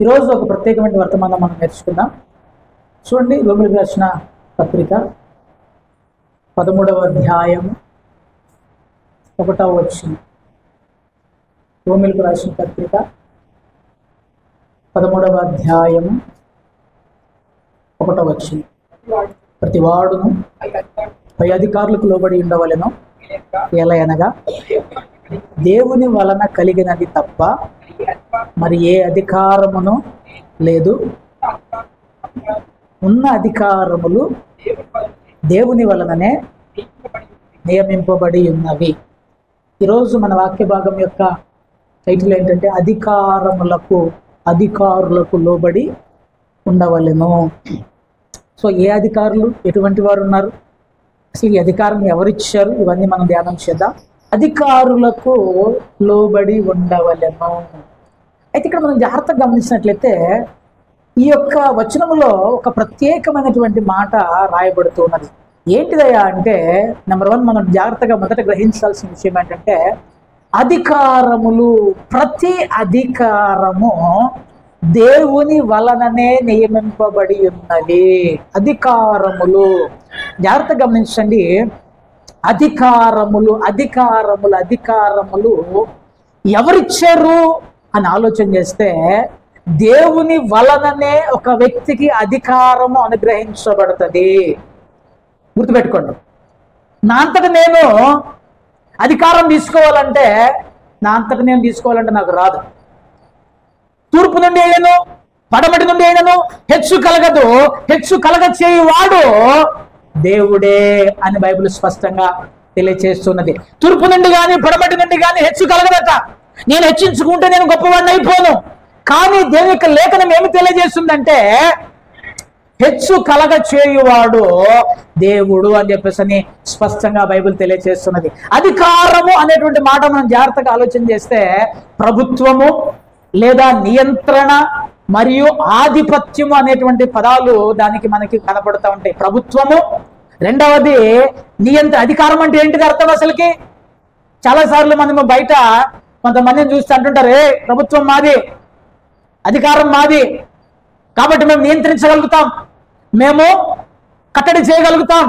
ఈరోజు ఒక ప్రత్యేకమైన వర్తమానం మనం నేర్చుకుందాం. చూడండి, రోమీయులకు రాసిన పత్రిక 13వ అధ్యాయము 1వ వచనం. రోమీయులకు రాసిన పత్రిక 13వ అధ్యాయము 1వ వచనం. ప్రతివాడును పై అధికారులకు లోబడి ఉండవలెను, ఎలయనగా దేవుని వలన కలిగినది తప్ప మరి ఏ అధికారమును లేదు. ఉన్న అధికారములు దేవుని వలననే నియమింపబడి ఉన్నవి. ఈరోజు మన వాక్య భాగం యొక్క టైటిల్ ఏంటంటే అధికారులకు లోబడి ఉండవలెను. సో ఏ అధికారులు, ఎటువంటి వారు ఉన్నారు, అసలు ఈ అధికారం ఎవరిచ్చారు, ఇవన్నీ మనం ధ్యానం చేద్దాం. అధికారులకు లోబడి ఉండవలెను. అయితే ఇక్కడ మనం జాగ్రత్తగా గమనించినట్లయితే ఈ యొక్క వచనములో ఒక ప్రత్యేకమైనటువంటి మాట రాయబడుతూ ఉన్నది. ఏంటిదయ్యా అంటే, నెంబర్ 1 మనం జాగ్రత్తగా మొదట గ్రహించాల్సిన విషయం ఏంటంటే, అధికారములు, ప్రతి అధికారము దేవుని వలననే నియమింపబడి ఉన్నవి. అధికారములు జాగ్రత్తగా గమనించండి. అధికారములు ఎవరిచ్చారు అని ఆలోచన చేస్తే, దేవుని వలననే ఒక వ్యక్తికి అధికారము అనుగ్రహించబడుతుంది. గుర్తుపెట్టుకోండి, నా అంతట నేను అధికారం తీసుకోవాలంటే నాకు రాదు. తూర్పు నుండి అయినను పడమటి నుండి అయినను హెచ్చు కలగదు. హెచ్చు కలగ చేయువాడు దేవుడే అని బైబిల్ స్పష్టంగా తెలియచేస్తున్నది. తూర్పు నుండి కానీ పడమటి నుండి కానీ హెచ్చు కలగదట. నేను హెచ్చించుకుంటే నేను గొప్పవాడిని అయిపోను. కానీ దేవుని యొక్క లేఖనం ఏమి తెలియజేస్తుందంటే, హెచ్చు కలగ చేయువాడు దేవుడు అని చెప్పేసి స్పష్టంగా బైబిల్ తెలియజేస్తున్నది. అధికారము అనేటువంటి మాట మనం జాగ్రత్తగా ఆలోచన చేస్తే, ప్రభుత్వము లేదా నియంత్రణ మరియు ఆధిపత్యము అనేటువంటి పదాలు దానికి మనకి కనపడుతూ ఉంటాయి. ప్రభుత్వము, రెండవది అధికారం అంటే ఏంటిది అర్థం అసలుకి? చాలాసార్లు మనము బయట కొంతమందిని చూస్తూ అంటుంటారు, ప్రభుత్వం మాది, అధికారం మాది, కాబట్టి మేము నియంత్రించగలుగుతాం, మేము కట్టడి చేయగలుగుతాం.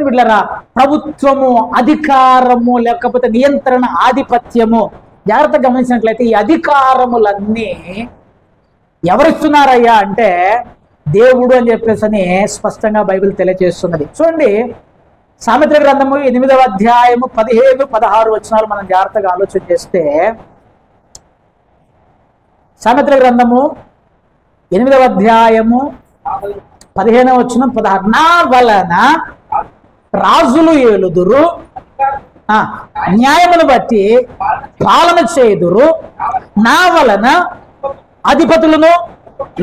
బిడ్డలారా, ప్రభుత్వము, అధికారము, లేకపోతే నియంత్రణ, ఆధిపత్యము, జాగ్రత్తగా గమనించినట్లయితే ఈ అధికారములన్నీ ఎవరిస్తున్నారయ్యా అంటే దేవుడు అని చెప్పేసి స్పష్టంగా బైబిల్ తెలియజేస్తున్నది. చూడండి, సామెతల గ్రంథము 8వ అధ్యాయము 15-16 వచనాలు మనం జాగ్రత్తగా ఆలోచన చేస్తే, సామెతల గ్రంథము 8వ అధ్యాయము 15వ వచనం 16, నా వలన రాజులు ఏలుదురు, న్యాయమును బట్టి పాలన చేయుదురు, నా వలన అధిపతులను,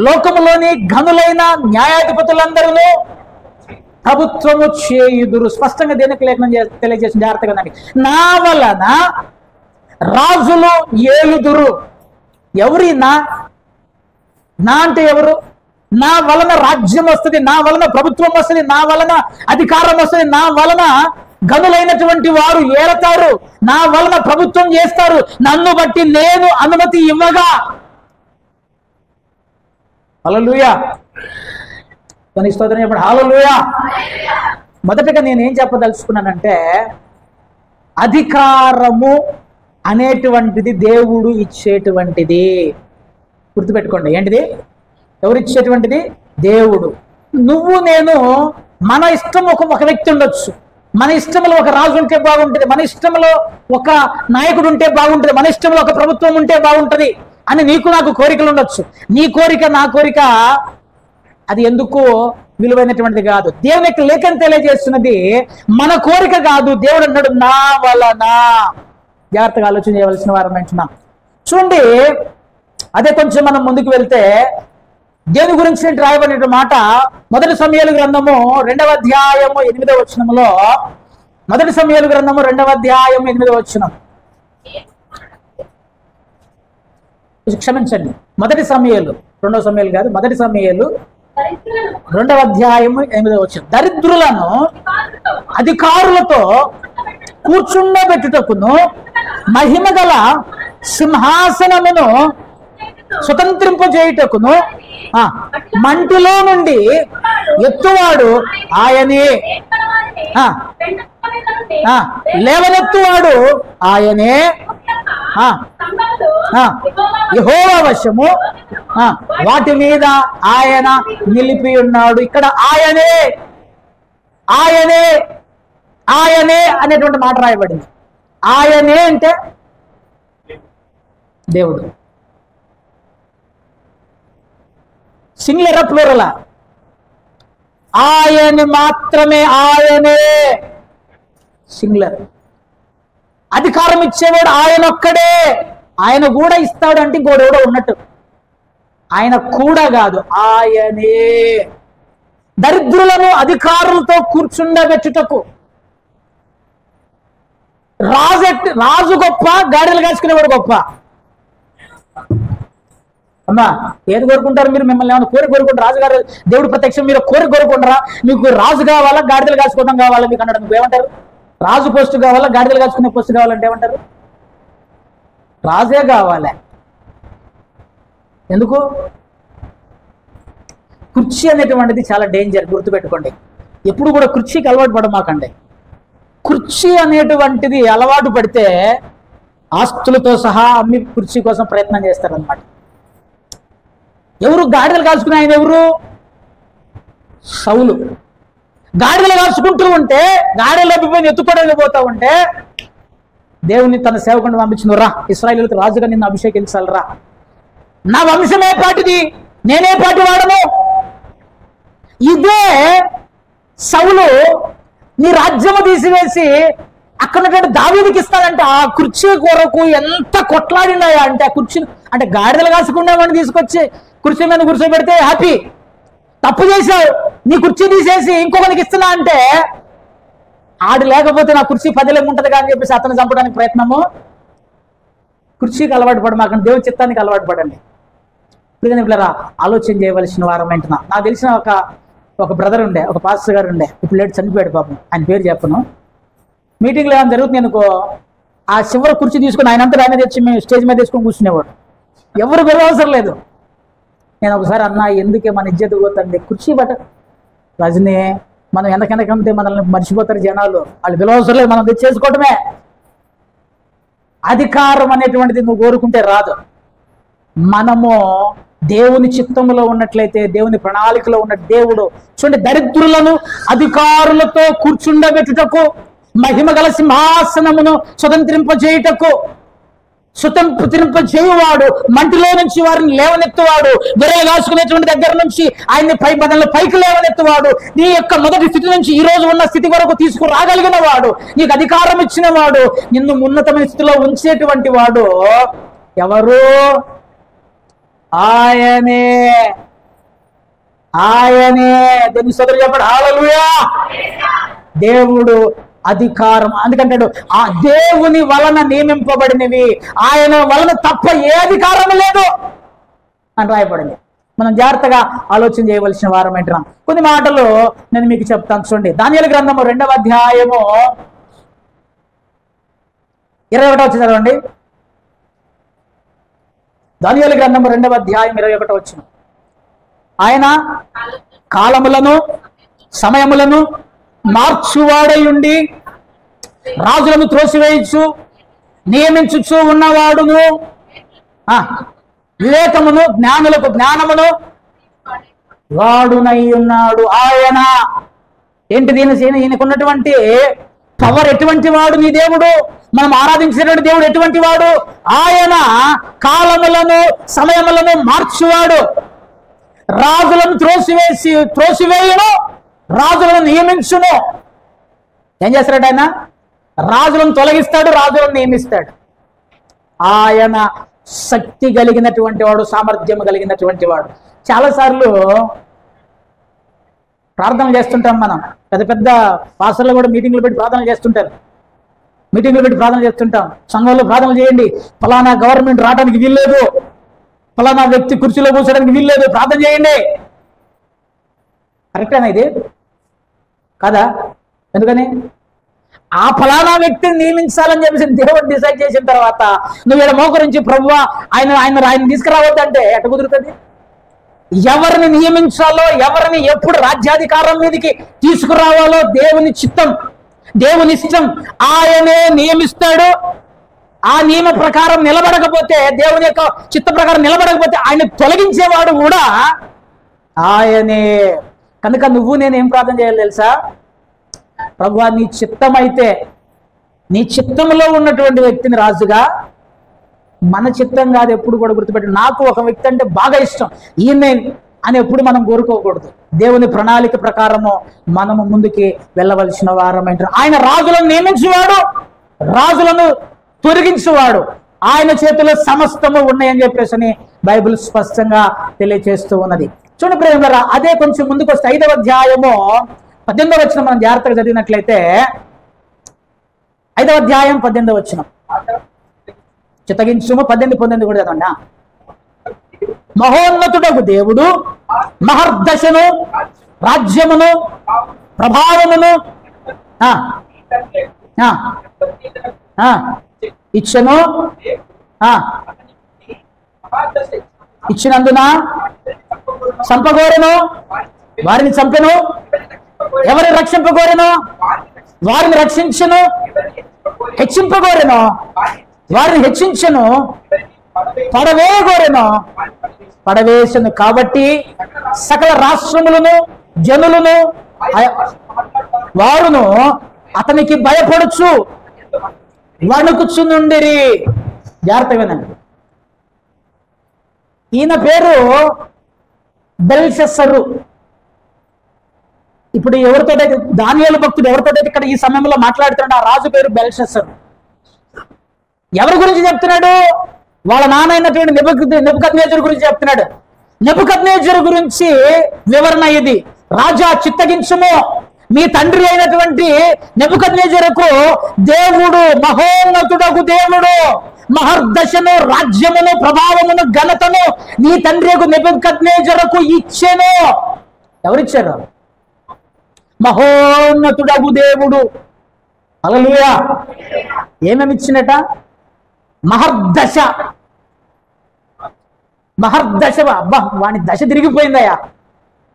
లోకములోని ఘనులైన న్యాయాధిపతులందరూ ప్రభుత్వము చేయుదురు. స్పష్టంగా దేనికి లేఖనం తెలియజేసిన జాగ్రత్తగా, నా వలన రాజులు ఏలుదురు. ఎవరి నా అంటే ఎవరు? నా వలన రాజ్యం వస్తుంది, నా వలన ప్రభుత్వం వస్తుంది, నా వలన అధికారం వస్తుంది, నా వలన గనులైనటువంటి వారు ఏలతారు, నా వలన ప్రభుత్వం చేస్తారు, నన్ను బట్టి నేను అనుమతి ఇవ్వగా. హల్లెలూయా, స్తోత్రం చెప్పండి, హల్లెలూయా. మొదటగా నేను ఏం చెప్పదలుచుకున్నానంటే, అధికారము అనేటువంటిది దేవుడు ఇచ్చేటువంటిది. గుర్తుపెట్టుకోండి, ఏంటిది? ఎవరు ఇచ్చేటువంటిది? దేవుడు. నువ్వు నేను మన ఇష్టం ఒక వ్యక్తి ఉండొచ్చు, మన ఇష్టంలో ఒక రాజు ఉంటే బాగుంటుంది, మన ఇష్టంలో ఒక నాయకుడు ఉంటే బాగుంటుంది, మన ఇష్టంలో ఒక ప్రభుత్వం ఉంటే బాగుంటుంది అని నీకు నాకు కోరికలు ఉండొచ్చు. నీ కోరిక, నా కోరిక అది ఎందుకు విలువైనటువంటిది కాదు. దేవుని యొక్క లేఖనం తెలియజేస్తున్నది మన కోరిక కాదు. దేవుడు అన్నాడు, నా వలన. జాగ్రత్తగా ఆలోచన చేయవలసిన వారం అంటున్నాం. చూడండి, అదే కొంచెం మనం ముందుకు వెళ్తే దేవుని గురించి రాయబడిన మాట మొదటి సమూయేలు గ్రంథము 2వ అధ్యాయము 8వ వచనములో, మొదటి సమూయేలు గ్రంథము 2వ అధ్యాయం 8వ వచనం, క్షమించండి, మొదటి సమూయేలు, 2వ సమూయేలు కాదు, మొదటి సమూయేలు 2వ అధ్యాయము 8వ వచనం. దరిద్రులను అధికారులతో కూర్చుండబెట్టుటకును మహిమ గల సింహాసనమును స్వతంత్రింపజేయుటకును మంటిలో నుండి ఎత్తువాడు ఆయనే, లేవనెత్తువాడు ఆయనే, యెహోవా వశము వాటి మీద ఆయన నిలిపి ఉన్నాడు. ఇక్కడ ఆయనే ఆయనే ఆయనే అనేటువంటి మాట రాయబడింది. ఆయనే అంటే దేవుడు. సింగులరా ప్లూరలా? ఆయన మాత్రమే, ఆయనే సింగులర్. అధికారం ఇచ్చేవాడు ఆయన ఒక్కడే. ఆయన కూడా ఇస్తాడు అంటే ఇంకోడెవడో ఉన్నట్టు. ఆయన కూడా కాదు, ఆయనే. దరిద్రులను అధికారులతో కూర్చుండబెట్టుటకు రాజు గొప్ప, గాడిదలు కాచుకునేవాడు గొప్ప. అమ్మా, ఏది కోరుకుంటారు మీరు? మిమ్మల్ని ఏమైనా కోరుకుంటారు? రాజుగారు దేవుడు ప్రత్యక్షం మీరు కోరుకుంటారా? మీకు రాజు కావాలా, గాడిదలు కాచుకోవడం కావాలా మీకు అన్నాడు. మీకు ఏమంటారు? రాజు పోస్టు కావాలా, గాడిదలు కాచుకునే పోస్టు కావాలంటే ఏమంటారు? రాజే కావాలి. ఎందుకు? కుర్చీ అనేటువంటిది చాలా డేంజర్, గుర్తుపెట్టుకోండి. ఎప్పుడు కూడా కుర్చీకి అలవాటు పడమాకండి. కుర్చీ అనేటువంటిది అలవాటు పడితే ఆస్తులతో సహా అమ్మి కుర్చీ కోసం ప్రయత్నం చేస్తారనమాట. ఎవరు? గాడిదలు కాల్చుకునే ఆయన ఎవరు? సౌలు. గాడిదలు కాల్చుకుంటూ ఉంటే, గాడిదలు పోయి ఎత్తుకోవడానికి పోతా ఉంటే దేవుని తన సేవకుని పంపించిన, రా ఇశ్రాయేలులకు రాజుగా నిన్ను అభిషేకించాలరా, నా వంశం ఏ పాటిది, నేనే పాటి వాడను. ఇదే సౌలు నీ రాజ్యము తీసివేసి అక్కడ దావీదుకి ఇస్తానంటే ఆ కుర్చీ కొరకు ఎంత కొట్లాడినాయా అంటే, ఆ కుర్చీ అంటే గాడిదలు కాసుకున్నామని తీసుకొచ్చి కుర్చీ మీద కూర్చోబెడితే హ్యాపీ. తప్పు చేశావు, నీ కుర్చీ తీసేసి ఇంకొకరికి ఇస్తున్నా అంటే, ఆడు లేకపోతే నా కుర్చీ పదిలేము ఉంటుంది కానీ చెప్పేసి అతను చంపడానికి ప్రయత్నము. కుర్చీకి అలవాటు పడ మాకండి, దేవుని చిత్తానికి అలవాటు పడండి. ఇప్పుడు ఆలోచన చేయవలసిన వారం వెంటనే. నాకు తెలిసిన ఒక బ్రదర్ ఉండే, ఒక పాస్టర్ గారు ఉండే, ఇప్పుడు లేట్ చనిపోయాడు పాపం, ఆయన పేరు చెప్పను. మీటింగ్లో ఏమైనా జరుగుతుంది అనుకో, ఆ చివరి కుర్చీ తీసుకుని ఆయనంతా ఆయన తెచ్చి మేము స్టేజ్ మీద తీసుకొని కూర్చునేవాడు. ఎవరు అవసరం లేదు. నేను ఒకసారి అన్నా, ఎందుకే మన ఇజ్జత్ పోతుంది, కుర్చీ బట్ట రజనీ, మనం వెనకంటే మనల్ని మర్చిపోతారు జనాలు, వాళ్ళు పిలవసరం లేదు, మనం తెచ్చేసుకోవటమే. అధికారం అనేటువంటిది నువ్వు కోరుకుంటే రాదు. మనము దేవుని చిత్తములో ఉన్నట్లయితే, దేవుని ప్రణాళికలో ఉన్న దేవుడు చూడండి, దరిద్రులను అధికారులతో కూర్చుండబెట్టుటకు, మహిమ గల సింహాసనమును స్వతంత్రింపజేయువాడు, మంటిలో నుంచి వారిని లేవనెత్తువాడు, గొర్రెలు కాసుకునేటువంటి దగ్గర నుంచి ఆయన్ని పైకి లేవనెత్తువాడు, నీ యొక్క మొదటి స్థితి నుంచి ఈ రోజు ఉన్న స్థితి వరకు తీసుకురాగలిగిన వాడు, నీకు అధికారం ఇచ్చిన వాడు, నిన్ను ఉన్నతమైన స్థితిలో ఉంచేటువంటి వాడు ఎవరు? ఆయనే. ఆయనే. దేవుని సోదరుడు చెప్పాడు హల్లెలూయా. దేవుడు అధికారం, అందుకంటాడు ఆ దేవుని వలన నియమింపబడినవి, ఆయన వలన తప్ప ఏ అధికారం లేదు అని రాయబడింది. మనం జాగ్రత్తగా ఆలోచన చేయవలసిన వారం ఏంటన్నా. కొన్ని మాటలు నేను మీకు చెప్తాను చూడండి. దానియేలు గ్రంథము 2వ అధ్యాయము 21 వచ్చి చదవండి. దానియేలు గ్రంథము 2వ అధ్యాయం 21 వచ్చిన. ఆయన కాలములను సమయములను మార్చువాడై ఉండి రాజులను త్రోసివేయచ్చు నియమించుచు ఉన్నవాడును, వివేకమును జ్ఞానులకు జ్ఞానమును వాడునై ఉన్నాడు. ఆయన ఏంటి? ఈయనకున్నటువంటి పవర్ ఎటువంటి వాడు? నీ దేవుడు, మనం ఆరాధించినటువంటి దేవుడు ఎటువంటి వాడు? ఆయన కాలములను సమయములను మార్చువాడు, రాజులను త్రోసివేయును, రాజులను నియమించును. ఏం చేస్తాడు ఆయన? రాజులను తొలగిస్తాడు, రాజులను నియమిస్తాడు. ఆయన శక్తి కలిగినటువంటి వాడు, సామర్థ్యం కలిగినటువంటి వాడు. చాలాసార్లు ప్రార్థనలు చేస్తుంటాం మనం, పెద్ద పెద్ద పాస్టర్లు కూడా మీటింగ్లు పెట్టి ప్రార్థనలు చేస్తుంటారు. మీటింగ్లు పెట్టి ప్రార్థన చేస్తుంటాం. సంఘంలో ప్రార్థన చేయండి, ఫలానా గవర్నమెంట్ రావడానికి వీల్లేదు, ఫలానా వ్యక్తి కుర్చీలో కూర్చోడానికి వీల్లేదు, ప్రార్థన చేయండి. కరెక్టేనా ఇది? కదా? ఎందుకని? ఆ ఫలానా వ్యక్తిని నియమించాలని చెప్పేసి దేవుడు డిసైడ్ చేసిన తర్వాత నువ్వు ఇక్కడ మోకరించి ప్రభువా ఆయన తీసుకురావద్దంటే ఎట్ట కుదురుతుంది? ఎవరిని నియమించాలో, ఎవరిని ఎప్పుడు రాజ్యాధికారం మీదకి తీసుకురావాలో దేవుని చిత్తం, దేవుని ఇష్టం. ఆయనే నియమిస్తాడు. ఆ నియమ ప్రకారం నిలబడకపోతే, దేవుని యొక్క చిత్త ప్రకారం నిలబడకపోతే ఆయన తొలగించేవాడు కూడా ఆయనే. కనుక నువ్వు నేనేం ప్రార్థన చేయాలి తెలుసా? ప్రభువా, నీ చిత్తం అయితే, నీ చిత్తంలో ఉన్నటువంటి వ్యక్తిని రాజుగా, మన చిత్తం కాదు ఎప్పుడు కూడా గుర్తుపెట్టి. నాకు ఒక వ్యక్తి అంటే బాగా ఇష్టం, ఈయన అని ఎప్పుడు మనం కోరుకోకూడదు. దేవుని ప్రణాళిక ప్రకారము మనము ముందుకి వెళ్ళవలసిన వారమంటే, ఆయన రాజులను నియమించేవాడు, రాజులను తొలగించేవాడు, ఆయన చేతిలో సమస్తము ఉన్నాయని చెప్పేసి బైబిల్ స్పష్టంగా తెలియజేస్తూ ఉన్నది. చూడండి ప్రేమరా, అదే కొంచెం ముందుకు వస్తే 5వ అధ్యాయము 18వ వచనం మనం జాగ్రత్తగా చదివినట్లయితే, 5వ అధ్యాయం 18వ వచనం చిత్తగించుము. 18 కూడా చదవండి. మహోన్నతుడకు దేవుడు మహర్దశను, రాజ్యమును, ప్రభావమును ఇచ్చను. ఇచ్చినందున చంపగోరెను, వారిని చంపెను. ఎవరిని రక్షింపగోరెను, వారిని రక్షించను. హెచ్చింపగోరెను, వారిని హెచ్చించను. పడవేయగోరెను, పడవేసను. కాబట్టి సకల రాష్ట్రములను, జనులను వారును అతనికి భయపడుచు వణుకుచునుండిరి. జాగ్రత్తగా వినండి. ఈయన పేరు బెల్షస్సరు. ఇప్పుడు ఎవరితోటైతే దానియేలు భక్తుడు ఎవరితోటైతే ఇక్కడ ఈ సమయంలో మాట్లాడుతున్నాడు, ఆ రాజు పేరు బెల్షస్సరు. ఎవరి గురించి చెప్తున్నాడు? వాళ్ళ నాన్న అయినటువంటి నెబుకద్నెజరు గురించి చెప్తున్నాడు. నెబుకద్నెజరు గురించి వివరణ ఇది. రాజా, చిత్తగించుము, మీ తండ్రి అయినటువంటి నెబుకద్నెజరుకు దేవుడు, మహోన్నతుడకు దేవుడు మహర్దశను, రాజ్యమును, ప్రభావమును, ఘనతను నీ తండ్రి నెబుకద్నెజరుకు ఇచ్చెను. ఎవరిచ్చారు? మహోన్నతుడగు దేవుడు. హల్లెలూయా. ఏమేమి ఇచ్చినట? మహర్దశ. మహర్దశ. అబ్బా, వాని దశ తిరిగిపోయిందయ్యా.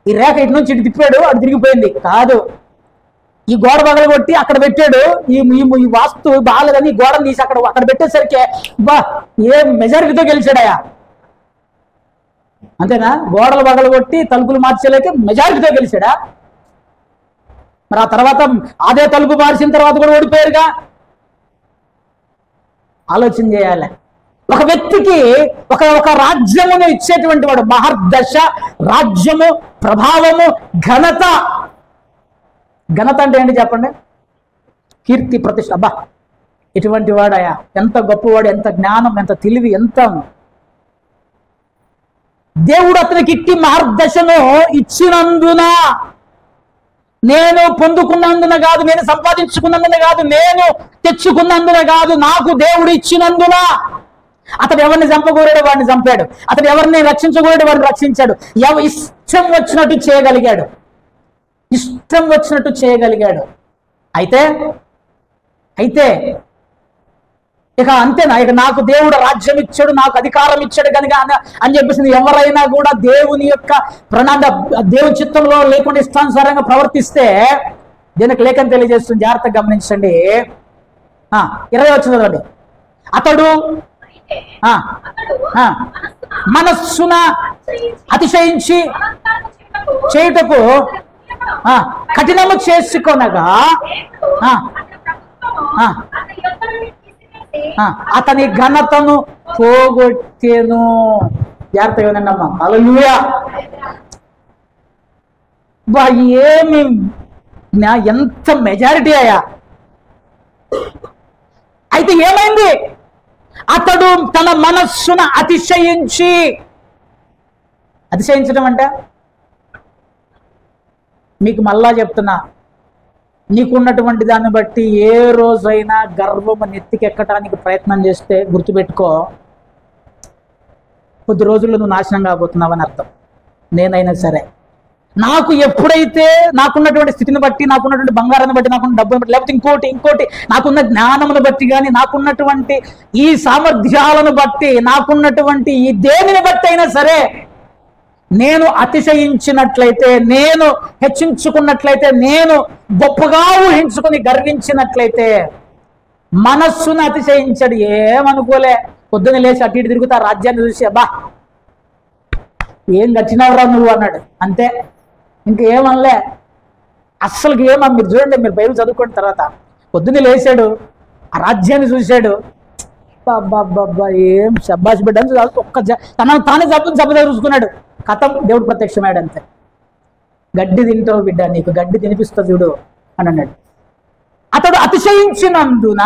ఈ రేఖ ఇటు నుంచి ఇటు తిప్పాడు, అటు తిరిగిపోయింది కాదు. ఈ గోడ పగలగొట్టి అక్కడ పెట్టాడు. ఈ వాస్తు బాగాలేదని ఈ గోడను తీసి అక్కడ పెట్టేసరికి బా, ఏ మెజారిటీతో గెలిచాడయా. అంతేనా? గోడలు పగలగొట్టి తలుపులు మార్చేలేక మెజారిటీతో గెలిచాడా? మరి ఆ తర్వాత అదే తలుపు మార్చిన తర్వాత కూడా ఓడిపోయారుగా. ఆలోచన చేయాలి. ఒక వ్యక్తికి ఒక రాజ్యమును ఇచ్చేటువంటి వాడు. మహర్దశ, రాజ్యము, ప్రభావము, ఘనత. ఘనత అంటే ఏంటి చెప్పండి? కీర్తి, ప్రతిష్ట. అబ్బా, ఇటువంటి వాడయా, ఎంత గొప్పవాడు, ఎంత జ్ఞానం, ఎంత తెలివి, ఎంత. దేవుడు అతనికి ఇట్టి మహర్దశను ఇచ్చినందున, నేను పొందుకున్నందున కాదు, నేను సంపాదించుకున్నందున కాదు, నేను తెచ్చుకున్నందున కాదు, నాకు దేవుడు ఇచ్చినందున. అతడు ఎవరిని చంపకూరాడు, వాడిని చంపాడు. అతడు ఎవరిని రక్షించకూరాడు, వాడిని రక్షించాడు. ఇష్టం వచ్చినట్టు చేయగలిగాడు, ఇష్టం వచ్చినట్టు చేయగలిగాడు. అయితే ఇక అంతేనా? ఇక నాకు దేవుడు రాజ్యం ఇచ్చాడు, నాకు అధికారం ఇచ్చాడు కనుక అని చెప్పేసి ఎవరైనా కూడా దేవుని యొక్క దేవుని చిత్తంలో లేకుండా ఇష్టానుసారంగా ప్రవర్తిస్తే దీనికి లేఖనం తెలియజేస్తుంది. జాగ్రత్తగా గమనించండి. 20 వచ్చింది. అతడు మనస్సున అతిశయించి చేయుటకు కఠినము చేసుకొనగా అతని ఘనతను పోగొట్టెను. జాగ్రత్తగా వినండమ్మా. హల్లెలూయా. ఏమి ఎంత మెజారిటీ అయ్యా. అయితే ఏమైంది? అతడు తన మనస్సును అతిశయించడం అంటే మీకు మళ్ళా చెప్తున్నా, నీకున్నటువంటి దాన్ని బట్టి ఏ రోజైనా గర్వము నెత్తికెక్కటానికి ప్రయత్నం చేస్తే గుర్తుపెట్టుకో, కొద్ది రోజుల్లో నువ్వు నాశనం కాబోతున్నావని అర్థం. నేనైనా సరే నాకు ఎప్పుడైతే నాకున్నటువంటి స్థితిని బట్టి, నాకున్నటువంటి బంగారాన్ని బట్టి, నాకున్న డబ్బుని బట్టి, లేకపోతే ఇంకోటి నాకున్న జ్ఞానమును బట్టి కానీ, నాకున్నటువంటి ఈ సామర్థ్యాలను బట్టి, నాకున్నటువంటి ఈ దేనిని బట్టి అయినా సరే నేను అతిశయించినట్లయితే, నేను హెచ్చించుకున్నట్లయితే, నేను గొప్పగా ఊహించుకుని గర్వించినట్లయితే, మనస్సును అతిశయించడు. ఏమనుకోలే, పొద్దున్న లేచి అటు ఇటు తిరుగుతా రాజ్యాన్ని చూసి, అబ్బా ఏం గచ్చినవరా నువ్వు అన్నాడు, అంతే. ఇంకేమనలే అస్సలుకి. మీరు చూడండి, మీరు బైబిల్ చదువుకున్న తర్వాత పొద్దున్నే లేచాడు, ఆ రాజ్యాన్ని చూశాడు, బాబా ఏం శబ్బాష్ బిడ్డ అని ఒక్క తనను తానే జబ్బు చూసుకున్నాడు. కథం, దేవుడు ప్రత్యక్షమయ్యాడు, అంతే. గడ్డి తింటావు బిడ్డ, నీకు గడ్డి తినిపిస్తా చూడు అని అన్నాడు. అతడు అతిశయించినందున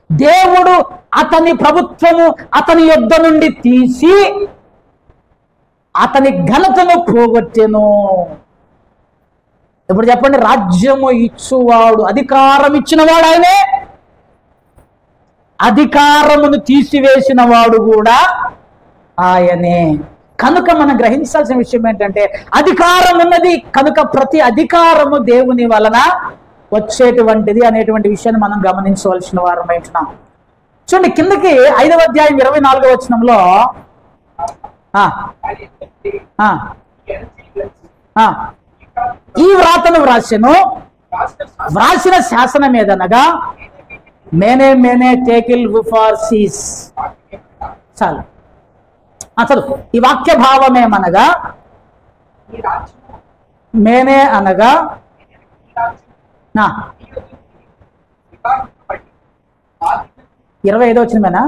దేవుడు అతని ప్రభుత్వము అతని యొద్ద నుండి తీసి అతని ఘనతను పోగొట్టెను. ఇప్పుడు చెప్పండి, రాజ్యము ఇచ్చువాడు, అధికారం ఇచ్చినవాడు ఆయనే, అధికారమును తీసివేసిన వాడు కూడా ఆయనే. కనుక మనం గ్రహించాల్సిన విషయం ఏంటంటే, అధికారం ఉన్నది కనుక ప్రతి అధికారము దేవుని వలన వచ్చేటువంటిది అనేటువంటి విషయాన్ని మనం గమనించవలసిన వారం ఉంటున్నాం. చూడండి కిందకి 5వ అధ్యాయం 24వ వచనంలో ఈ వ్రాతను వ్రాసిన శాసనం ఏదనగా, మేనే టేకిల్ వుఫార్సిస్. చాలు, అసలు ఈ వాక్య భావమేమనగా, మేనే అనగా 25వ వచనమేనా?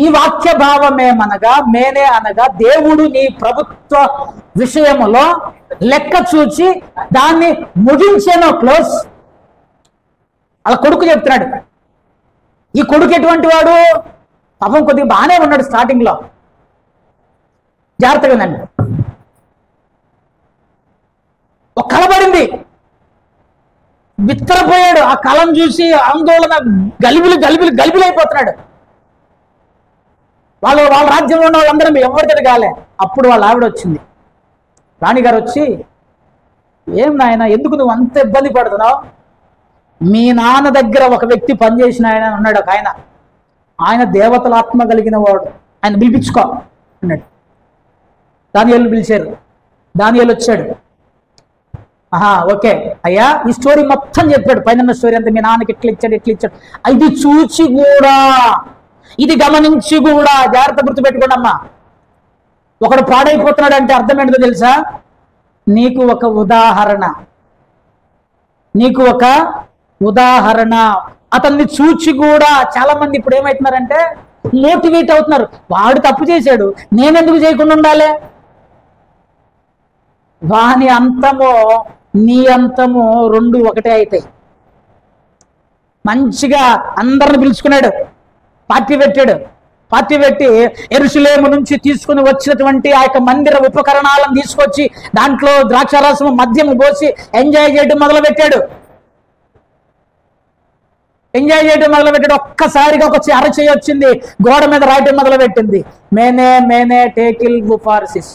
ఈ వాక్య భావమేమనగా, మేనే అనగా దేవుడు నీ ప్రభుత్వ విషయములో లెక్క చూచి దాన్ని ముగించేనో. క్లోజ్. అలా కొడుకు చెప్తున్నాడు. ఈ కొడుకు ఎటువంటి వాడు? పాపం కొద్దిగా బాగానే ఉన్నాడు స్టార్టింగ్ లో, జాగ్రత్తగా ఉందండి. ఒక కలబడింది, బిత్తరపోయాడు. ఆ కళం చూసి ఆందోళన, గలిబిలైపోతున్నాడు. వాళ్ళ రాజ్యంలో ఉన్న వాళ్ళందరం ఎవరితో కాలే. అప్పుడు వాళ్ళ ఆవిడ వచ్చింది, రాణిగారు వచ్చి, ఏం నాయన ఎందుకు నువ్వు అంత ఇబ్బంది పడుతున్నావు? మీ నాన్న దగ్గర ఒక వ్యక్తి పనిచేసిన ఆయన ఉన్నాడు, ఒక ఆయన దేవతల ఆత్మ కలిగిన వాడు, ఆయన పిలిపించుకో అన్నాడు. దానియేలు పిలిచారు, దానియేలు వచ్చాడు. ఓకే అయ్యా, ఈ స్టోరీ మొత్తం చెప్పాడు. పైన స్టోరీ అంతా, మీ నాన్నకి ఎట్లా ఇచ్చాడు. ఇది చూచి కూడా, ఇది గమనించి కూడా, జాగ్రత్త గుర్తుపెట్టుకోండి అమ్మా. ఒకడు పాడైపోతున్నాడు అంటే అర్థం ఏంటో తెలుసా? నీకు ఒక ఉదాహరణ. అతన్ని చూచి కూడా చాలా మంది ఇప్పుడు ఏమవుతున్నారంటే మోటివేట్ అవుతున్నారు. వాడు తప్పు చేశాడు, నేనెందుకు చేయకుండా ఉండాలి? వాని అంతము నీ అంతము రెండు ఒకటే అవుతాయి. మంచిగా అందరిని పిలుచుకున్నాడు, పార్టీ పెట్టి యెరూషలేము నుంచి తీసుకుని వచ్చినటువంటి ఆ యొక్క మందిర ఉపకరణాలను తీసుకొచ్చి దాంట్లో ద్రాక్షారసము మద్యము పోసి ఎంజాయ్ చేయడం మొదలుపెట్టాడు. ఒక్కసారిగా ఒక అరచేయి వచ్చింది, గోడ మీద రాయటం మొదలుపెట్టింది, మేనే టేకిల్ వుఫార్సిస్.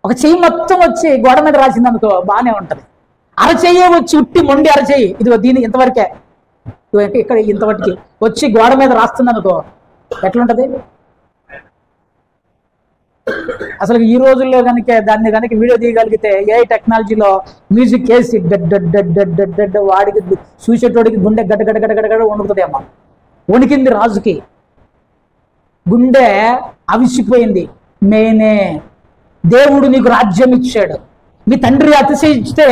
ఒక చెయ్యి మొత్తం వచ్చి గోడ మీద రాసింది అనుకో, బాగానే ఉంటది. అరచెయ్యే వచ్చి ఉట్టి మొండి అరచెయ్యి, ఇదిగో దీని ఇంతవరకే, ఇక్కడ ఇంతవరకు వచ్చి గోడ మీద రాస్తుంది అనుకో, ఎట్లుంటది? అసలు ఈ రోజుల్లో దాన్ని కనుక వీడియో తీయగలిగితే ఏఐ టెక్నాలజీలో మ్యూజిక్ వేసి డెడ్ వాడికి చూసేటోడికి గుండె గడ్డ వణుకుతుందేమో. వణికింది రాజుకి, గుండె అవిసిపోయింది. దేవుడు నీకు రాజ్యం ఇచ్చాడు. మీ తండ్రి అతిశయిస్తే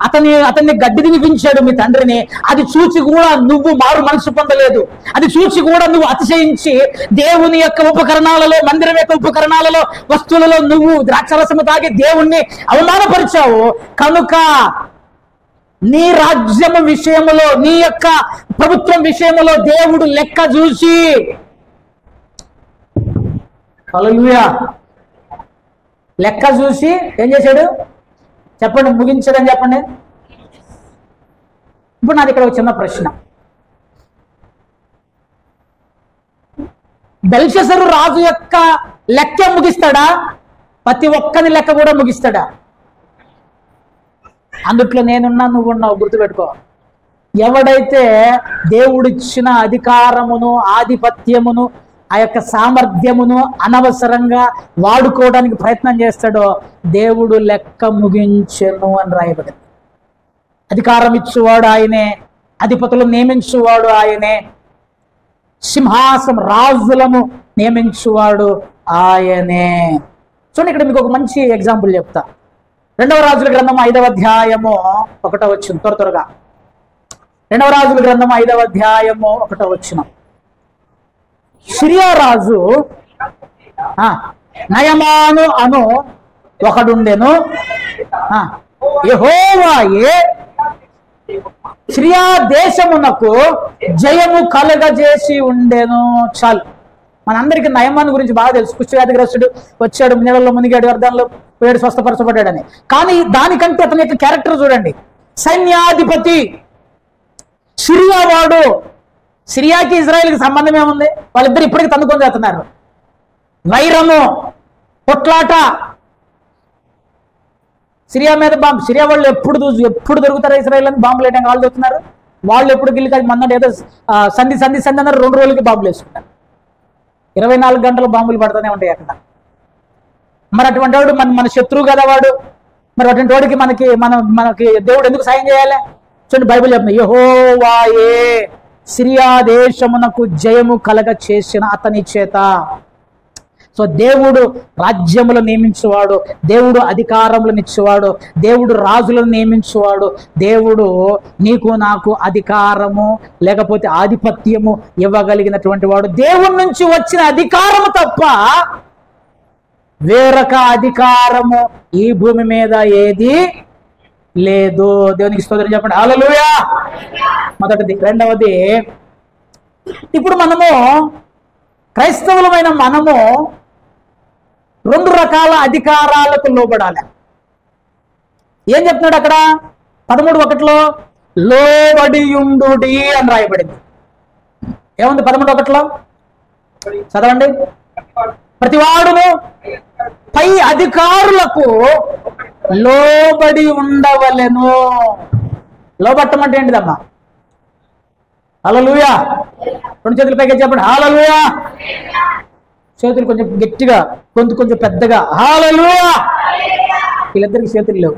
అతన్ని గడ్డి తినిపించాడు మీ తండ్రిని. అది చూచి కూడా నువ్వు మారు మనసు పొందలేదు. అది చూచి కూడా నువ్వు అతిశయించి దేవుని యొక్క ఉపకరణాలలో, మందిరం యొక్క ఉపకరణాలలో, వస్తువులలో నువ్వు ద్రాక్షరసము తాగి దేవుణ్ణి అవమానపరిచావు. కనుక నీ రాజ్యము విషయములో, నీ యొక్క ప్రభుత్వం విషయములో దేవుడు లెక్క చూసి, హల్లెలూయా, లెక్క చూసి ఏం చేశాడు చెప్పండి? ముగించడని చెప్పండి. ఇప్పుడు నాది ఇక్కడ ఒక చిన్న ప్రశ్న. బెల్షస్సరు రాజు యొక్క లెక్క ముగిస్తాడా? ప్రతి ఒక్కని లెక్క కూడా ముగిస్తాడా? అందుట్లో నేనున్నా, నువ్వున్నావు, గుర్తుపెట్టుకో. ఎవడైతే దేవుడిచ్చిన అధికారమును, ఆధిపత్యమును, ఆ యొక్క సామర్థ్యమును అనవసరంగా వాడుకోవడానికి ప్రయత్నం చేస్తాడో దేవుడు లెక్క ముగించెను అని రాయబడింది. అధికారం ఇచ్చువాడు ఆయనే, అధిపతులు నియమించువాడు ఆయనే, సింహాసనం రాజులను నియమించువాడు ఆయనే. చూడండి, ఇక్కడ మీకు ఒక మంచి ఎగ్జాంపుల్ చెప్తా. 2వ రాజుల గ్రంథం 5వ అధ్యాయము 1వ వచనం, త్వరగా 2వ రాజుల గ్రంథం 5వ అధ్యాయము 1వ వచనం. సిరియా రాజు నయమాను అను ఒకడుండెను. యెహోవాయే సిరియా దేశమునకు జయము కలగజేసి ఉండెను. చాలు, మనందరికీ నయమాను గురించి బాగా తెలుసు. కుష్ఠవ్యాధిగ్రస్తుడు వచ్చాడు, నీళ్ళలో మునిగాడు, అర్థంలో పోయాడు, స్వస్థపరచబడ్డాడని. కానీ దానికంటే అతని యొక్క క్యారెక్టర్ చూడండి. సైన్యాధిపతి, సిరియా వాడు. సిరియాకి ఇజ్రాయెల్కి సంబంధం ఏముంది? వాళ్ళిద్దరు ఇప్పటికీ తందుకొని చేస్తున్నారు. వైరము, కొట్లాట. సిరియా మీద బాంబు. సిరియా వాళ్ళు ఎప్పుడు దొరుకుతారు ఇజ్రాయెల్ అని బాంబులు వేయడానికి వాళ్ళు దొరుకుతున్నారు. వాళ్ళు ఎప్పుడు గిల్లి మొన్న ఏదో సంధి అన్నారు, 2 రోజులకి బాంబులు వేసుకుంటారు. 24 గంటలు బాంబులు పడుతూనే ఉంటాయి అక్కడ. మరి అటువంటి వాడు మన శత్రువు కదా వాడు. మరి అటువంటి వాడికి మనకి దేవుడు ఎందుకు సాయం చేయాలి? చూడండి, బైబిల్ చెప్తుంది, యెహోవాయే సిరియా దేశమునకు జయము కలగ చేసిన అతని చేత. సో దేవుడు రాజ్యములను నియమించువాడు, దేవుడు అధికారములను ఇచ్చేవాడు, దేవుడు రాజులను నియమించువాడు. దేవుడు నీకు నాకు అధికారము లేకపోతే ఆధిపత్యము ఇవ్వగలిగినటువంటి వాడు. దేవుడి నుంచి వచ్చిన అధికారము తప్ప వేరొక అధికారము ఈ భూమి మీద ఏది లేదు. దేవునికి స్తోత్రం చెప్పండి. హల్లెలూయా. మొదటిది. రెండవది, ఇప్పుడు క్రైస్తవులమైన మనము 2 రకాల అధికారాలకు లోబడాలి. ఏం చెప్తున్నాడు అక్కడ? 13:1 లోబడియుండుడి అని రాయబడింది. ఏముంది 13:1? చదవండి. ప్రతివాడును పై అధికారులకు లోబడి ఉండవలెను. లోబట్టం అంటే ఏంటిదమ్మా? హల్లెలూయా. 2 చేతుల పైకి చెప్పండి. హల్లెలూయా. చేతులు కొంచెం గట్టిగా, గొంతు కొంచెం పెద్దగా. హల్లెలూయా. వీళ్ళిద్దరికి చేతులు లేవు.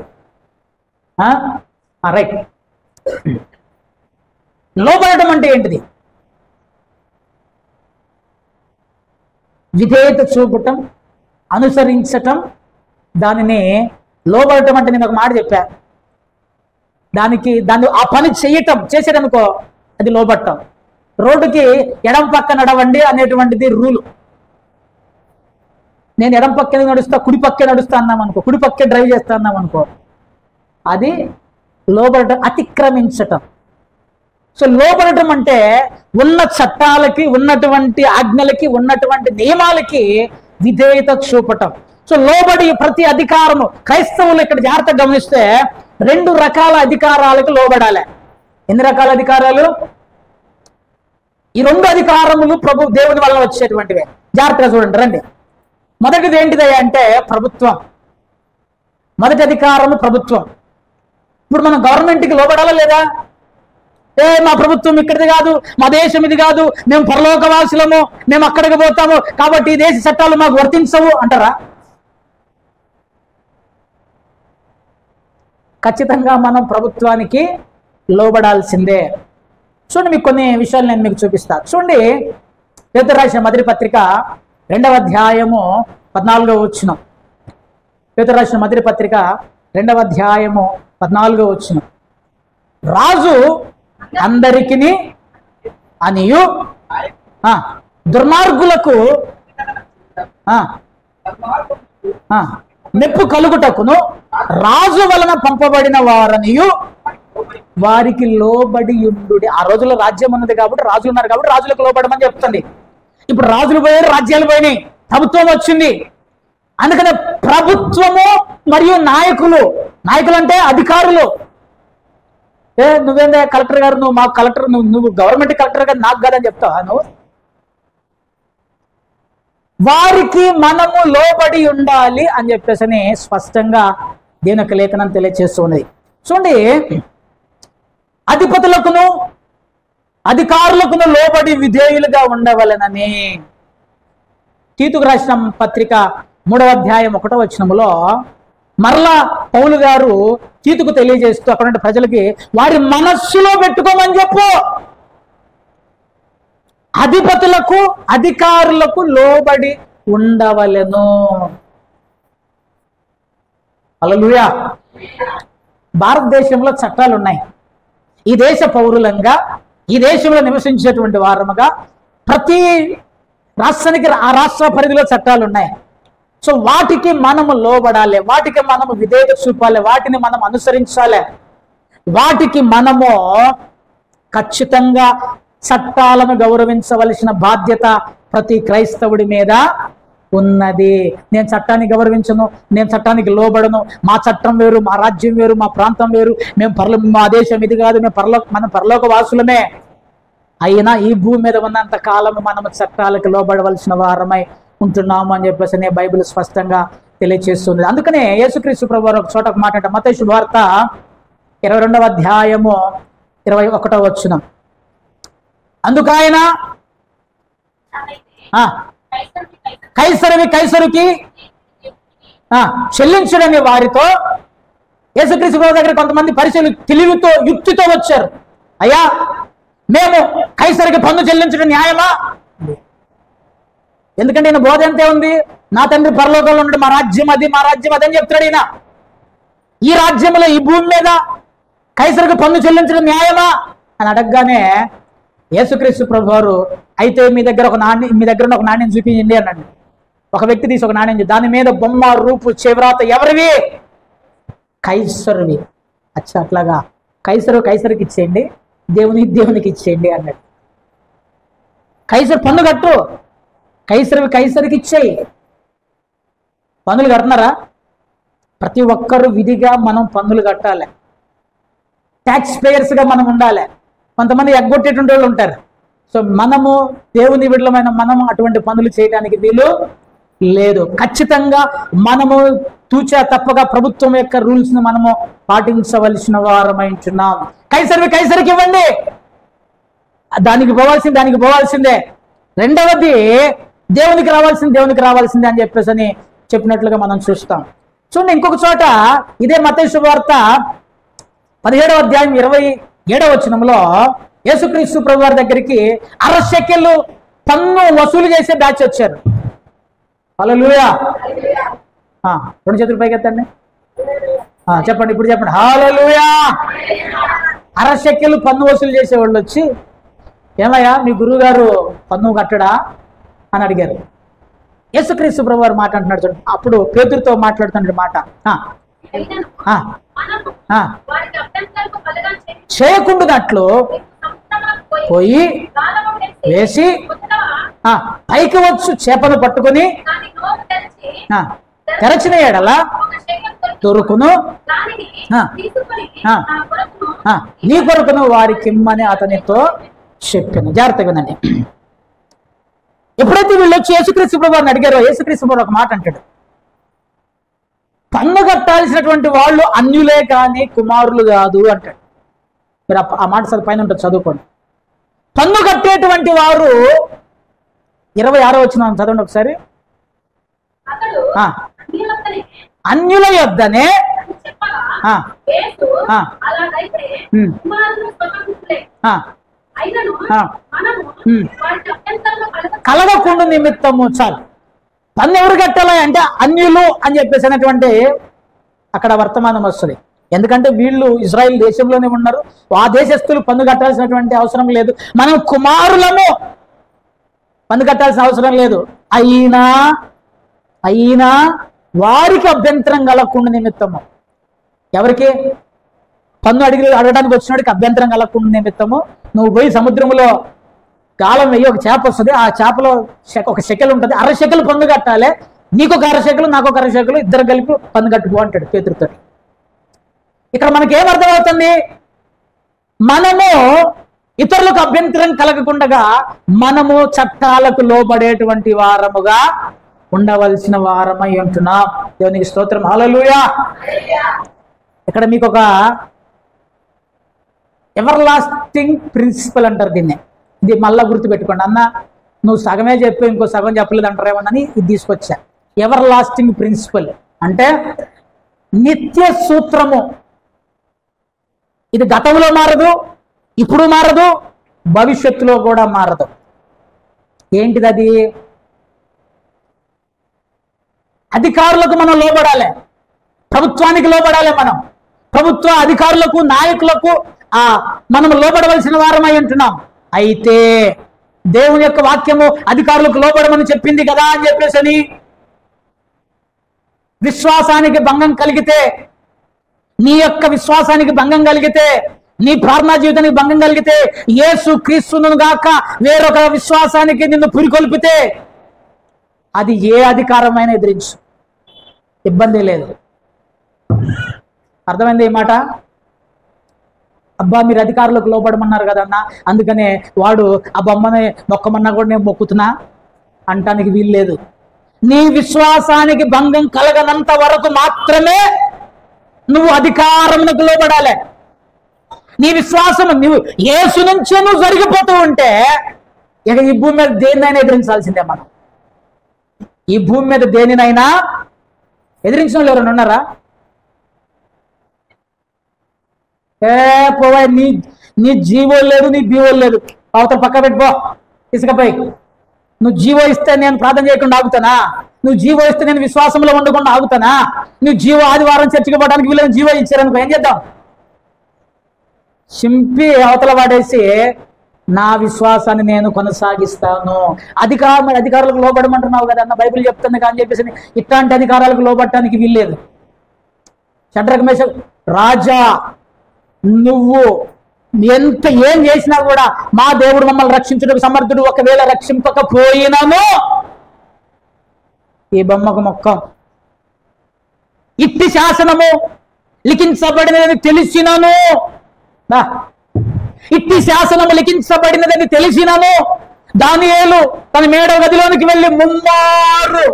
రైట్. లోబడటం అంటే ఏంటిది? విధేయత చూపటం, అనుసరించటం, దానిని లోబడటం అంటే. నేను ఒక మాట చెప్పా, దాన్ని ఆ పని చేసేటనుకో అది లోబట్టం. రోడ్డుకి ఎడం పక్క నడవండి అనేటువంటిది రూలు. నేను ఎడం పక్కనే నడుస్తా, కుడి పక్కే నడుస్తా అన్నాం అనుకో, కుడి పక్కే డ్రైవ్ చేస్తా అన్నాం అనుకో, అది లోబడటం, అతిక్రమించటం. సో లోబడటం అంటే ఉన్న చట్టాలకి, ఉన్నటువంటి ఆజ్ఞలకి, ఉన్నటువంటి నియమాలకి విధేయత చూపటం. సో లోబడి ప్రతి అధికారము, క్రైస్తవులు ఇక్కడ జాగ్రత్తగా గమనిస్తే 2 రకాల అధికారాలకు లోబడాలి. ఎన్ని రకాల అధికారాలు? ఈ 2 అధికారములు ప్రభు దేవుని వల్ల వచ్చేటువంటివే. జాగ్రత్తగా చూడండి, రండి. మొదటిది ఏంటిదయ్యా అంటే ప్రభుత్వం. మొదటి అధికారము ప్రభుత్వం. ఇప్పుడు మనం గవర్నమెంట్కి లోబడాలా లేదా? మా ప్రభుత్వం ఇక్కడిది కాదు, మా దేశం ఇది కాదు, మేము పరలోకవాసులము, మేము అక్కడికి పోతాము, కాబట్టి ఈ దేశ చట్టాలు మాకు వర్తించవు అంటారా? ఖచ్చితంగా మనం ప్రభుత్వానికి లోబడాల్సిందే. చూడండి, మీకు కొన్ని విషయాలు నేను మీకు చూపిస్తా. చూడండి, పేతురు రాసిన మొదటి పత్రిక 2వ అధ్యాయము 14వ వచనం. పేతురు రాసిన మొదటి పత్రిక 2వ అధ్యాయము 14వ వచనం. రాజు అందరికిని అనియు దుర్మార్గులకు మెప్పు కలుగుటకును రాజు వలన పంపబడిన వారనియు వారికి లోబడి ఉండుడి. ఆ రోజుల్లో రాజ్యం ఉన్నది కాబట్టి, రాజులు ఉన్నారు కాబట్టి రాజులకు లోబడమని చెప్తుంది. ఇప్పుడు రాజులు పోయారు, రాజ్యాలు పోయినాయి, ప్రభుత్వం వచ్చింది. అందుకనే ప్రభుత్వము మరియు నాయకులు అంటే అధికారులు. నువ్వేందా కలెక్టర్ గారు, నువ్వు మాకు కలెక్టర్, నువ్వు గవర్నమెంట్ కలెక్టర్ గారు, నాకు కాదని చెప్తావా? నువ్వు వారికి మనము లోబడి ఉండాలి అని చెప్పేసి స్పష్టంగా దేవుని యొక్క లేఖనం తెలియజేస్తున్నది. చూడండి, అధిపతులకును అధికారులకును లోబడి విధేయులుగా ఉండవలెనని తీతుకు రాసిన పత్రిక 3వ అధ్యాయం 1వ వచనములో మరలా పౌలు గారు తీతుకు తెలియజేస్తూ అక్కడ ప్రజలకి వారి మనస్సులో పెట్టుకోమని చెప్పు, అధిపతులకు అధికారులకు లోబడి ఉండవలెను. హల్లెలూయా. భారతదేశంలో చట్టాలు ఉన్నాయి. ఈ దేశ పౌరులంగా, ఈ దేశంలో నివసించేటువంటి వారముగా ప్రతి రాష్ట్రానికి ఆ రాష్ట్ర పరిధిలో చట్టాలు ఉన్నాయి. సో వాటికి మనము లోబడాలి, వాటికి మనము విధేయత చూపాలి, వాటిని మనం అనుసరించాలి. వాటికి మనము ఖచ్చితంగా చట్టాలను గౌరవించవలసిన బాధ్యత ప్రతి క్రైస్తవుడి మీద ఉన్నది. నేను చట్టాన్ని గౌరవించను, నేను చట్టానికి లోబడను, మా చట్టం వేరు, మా రాజ్యం వేరు, మా ప్రాంతం వేరు, మా దేశం ఇది కాదు, మనం పరలోక వాసులమే అయినా ఈ భూమి మీద ఉన్నంత కాలం మనము చట్టాలకు లోబడవలసిన వారమై ఉంటున్నాము అని చెప్పేసి బైబిల్ స్పష్టంగా తెలియజేస్తుంది. అందుకనే యేసుక్రీస్తు ప్రభువారు ఒక చోట మాట అంటే మత్తయి శుభవార్త 22వ అధ్యాయము 21వ వచనం, అందుకైన కైసరువి కైసరుకి చెల్లించుడని వారితో యేసుక్రీస్తు ప్రభు దగ్గర కొంతమంది పరిచయులు తెలివితో యుక్తితో వచ్చారు. అయ్యా, మేము కైసరికి పన్ను చెల్లించడం న్యాయమా? ఎందుకంటే ఈయన బోధ ఎంతే ఉంది, నా తండ్రి పరలోకంలో ఉండడు, మా రాజ్యం అది, మా రాజ్యం అది అని చెప్తాడు ఈయన. ఈ రాజ్యంలో ఈ భూమి మీద కైసరికి పన్ను చెల్లించడం న్యాయమా అని అడగగానే యేసుక్రీస్తు ప్రభు వారు అయితే మీ దగ్గర ఒక నాణ్యం చూపించండి అన్నాడు. ఒక వ్యక్తి తీసి ఒక నాణ్యం, దాని మీద బొమ్మ, రూపు, చేవ్రాత ఎవరివి? కైసరువి. అచ్చా, అట్లాగా కైసరికి ఇచ్చేయండి, దేవునికి ఇచ్చేయండి అన్నాడు. కైసరు పన్ను కట్టు, కైసరికి ఇచ్చేయి. పన్నులు కడుతున్నారా? ప్రతి ఒక్కరు విధిగా మనం పన్నులు కట్టాలి, ట్యాక్స్ పేయర్స్గా మనం ఉండాలి. కొంతమంది ఎగ్గొట్టేటువంటి వాళ్ళు ఉంటారు. సో మనము దేవుని బిడ్డలమైన మనము అటువంటి పనులు చేయడానికి వీలు లేదు. ఖచ్చితంగా మనము తూచా తప్పగా ప్రభుత్వం యొక్క రూల్స్ ని మనము పాటించవలసిన వారమై ఉంటున్నాం. కైసరికి ఇవ్వండి, దానికి పోవాల్సిందే. రెండవది దేవునికి రావాల్సిందే అని చెప్పేసి చెప్పినట్లుగా మనం చూస్తాం. చూడండి, ఇంకొక చోట ఇదే మత్తయి శుభవార్త 17వ అధ్యాయం 27వ వచనంలో యేసుక్రీస్తు ప్రభు వారి దగ్గరికి 60 షెకెలు పన్ను వసూలు చేసే బ్యాచ్ వచ్చారు. హల్లెలూయా. 2 చేతులు పైకి ఎత్తండి, చెప్పండి, ఇప్పుడు చెప్పండి. హల్లెలూయా. 60 షెకెలు పన్ను వసూలు చేసేవాళ్ళు వచ్చి, ఏమయ్యా మీ గురువు గారు పన్ను కట్టడా అని అడిగారు. యేసుక్రీస్తు ప్రభు వారు మాట అంటున్నాడు చూడండి. అప్పుడు పేతురుతో మాట్లాడుతున్నాడు మాట, చేయకుండాట్లు పోయి వేసి పైకి వచ్చు చేపను పట్టుకుని తెరచిన ఎడలా దొరుకును, నీ కొరకును వారికి ఇమ్మని అతనితో చెప్పాను. జాగ్రత్తగా వినండి. ఎప్పుడైతే వీళ్ళు వచ్చి యేసుక్రీస్తు ప్రభు వారిని అడిగారో యేసుక్రీస్తు ప్రభు ఒక మాట అంటాడు, పన్ను కట్టాల్సినటువంటి వాళ్ళు అన్యులే కానీ కుమారులు కాదు అంటాడు. మీరు ఆ మాట పైన ఉంటుంది, చదువుకోండి. పన్ను కట్టేటువంటి వారు 26వ వచనం చదవండి ఒకసారి. అన్యుల యొద్దనే కలగకుండా నిమిత్తము చాలు. పన్ను ఎవరు కట్టాలి అంటే అన్యులు అని చెప్పేసి అనేటువంటి అక్కడ వర్తమానం వస్తుంది. ఎందుకంటే వీళ్ళు ఇజ్రాయిల్ దేశంలోనే ఉన్నారు, ఆ దేశస్తులు పన్ను కట్టాల్సినటువంటి అవసరం లేదు. మనం కుమారులము, పన్ను కట్టాల్సిన అవసరం లేదు. అయినా వారికి అభ్యంతరం కలగకుండా నిమిత్తము, ఎవరికి? పన్ను అడగడానికి వచ్చినడికి అభ్యంతరం కలగకుండా నిమిత్తము నువ్వు పోయి సముద్రంలో గాలం వెయ్యి, ఒక చేప వస్తుంది, ఆ చేపలో ఒక షెకెల్ ఉంటుంది, 60 షెకెలు పన్ను కట్టాలి, నీకొక 60 షెకెలు నాకొక 60 షెకెలు, ఇద్దరు కలిపి పన్ను కట్టుకో అంటాడు పేతురుతో. ఇక్కడ మనకేమర్థమవుతుంది? మనము ఇతరుల యెహోవాకు అభ్యంతరం కలగకుండా మనము చట్టాలకు లోబడేటువంటి వారముగా ఉండవలసిన వారమై ఉంటున్నాం. దేవునికి స్తోత్రం. హల్లెలూయా. ఇక్కడ మీకు ఒక ఎవర్ లాస్టింగ్ ప్రిన్సిపల్ అంటారు దీన్ని. ఇది మళ్ళా గుర్తుపెట్టుకోండి. అన్న నువ్వు సగమే చెప్పు, ఇంకో సగం చెప్పలేదు అంటారేమోనని ఇది తీసుకొచ్చా. ఎవర్ లాస్టింగ్ ప్రిన్సిపల్ అంటే నిత్య సూత్రము. ఇది గతంలో మారదు, ఇప్పుడు మారదు, భవిష్యత్తులో కూడా మారదు. ఏంటిది అది? అధికారులకు మనం లోబడాలి, ప్రభుత్వానికి లోబడాలి. మనం ప్రభుత్వ అధికారులకు, నాయకులకు మనం లోబడవలసిన వారమై ఉంటున్నాం. అయితే దేవుని యొక్క వాక్యము అధికారులకు లోబడమని చెప్పింది కదా అని చెప్పేసి విశ్వాసానికి భంగం కలిగితే, నీ యొక్క విశ్వాసానికి భంగం కలిగితే, నీ ప్రార్థనా జీవితానికి భంగం కలిగితే, యేసు క్రీస్తును గాక వేరొక విశ్వాసానికి నిన్ను పురికొల్పితే అది ఏ అధికారమైన ఎదిరించు, ఇబ్బంది లేదు. అర్థమైంది ఈ మాట? అబ్బా మీరు అధికారులకు లోపడమన్నారు కదన్నా, అందుకనే వాడు ఆ బొమ్మని మొక్కమన్నా కూడా నేను మొక్కుతున్నా అంటానికి వీలు లేదు. నీ విశ్వాసానికి భంగం కలగనంత వరకు మాత్రమే నువ్వు అధికారమునకు లోబడాలి. నీ విశ్వాసం నువ్వు యేసు నుంచే నువ్వు జరిగిపోతూ ఉంటే ఇక ఈ భూమి మీద దేనినైనా ఎదిరించాల్సిందే. మనం ఈ భూమి మీద దేనినైనా ఎదిరించిన వాళ్ళు ఎవరైనా ఉన్నారా? పోవా, నీ జీవో లేదు, నీ బీవో లేదు, అవతల పక్క పెట్టుకో ఇసుకపై. నువ్వు జీవో ఇస్తే నేను ప్రార్థన చేయకుండా ఆగుతానా? నువ్వు జీవో ఇస్తే నేను విశ్వాసంలో ఉండకుండా ఆగుతానా? నువ్వు జీవో ఆదివారం చర్చికి పోవడానికి వీళ్ళని జీవో ఇచ్చారనుకో ఏం చేద్దాం? చింపి అవతల వాడేసి నా విశ్వాసాన్ని నేను కొనసాగిస్తాను. అధికారులకు లోబడమంటున్నావు కదా అన్న, బైబిల్ చెప్తుంది కానీ చెప్పేసి ఇట్లాంటి అధికారాలకు లోబడటానికి వీల్లేదు. షడ్రక్ మేషక్ రాజా, నువ్వు ఏం చేసినా కూడా మా దేవుడు మమ్మల్ని రక్షించుటకు సమర్థుడు, ఒకవేళ రక్షింపకపోయినాను ఈ బొమ్మకు మొక్కం. ఇట్టి శాసనము లిఖించబడినదని తెలిసినను, ఇట్టి శాసనము లిఖించబడినదని తెలిసినను దానియేలు తన మేడ గదిలోనికి వెళ్ళి ముమ్మారు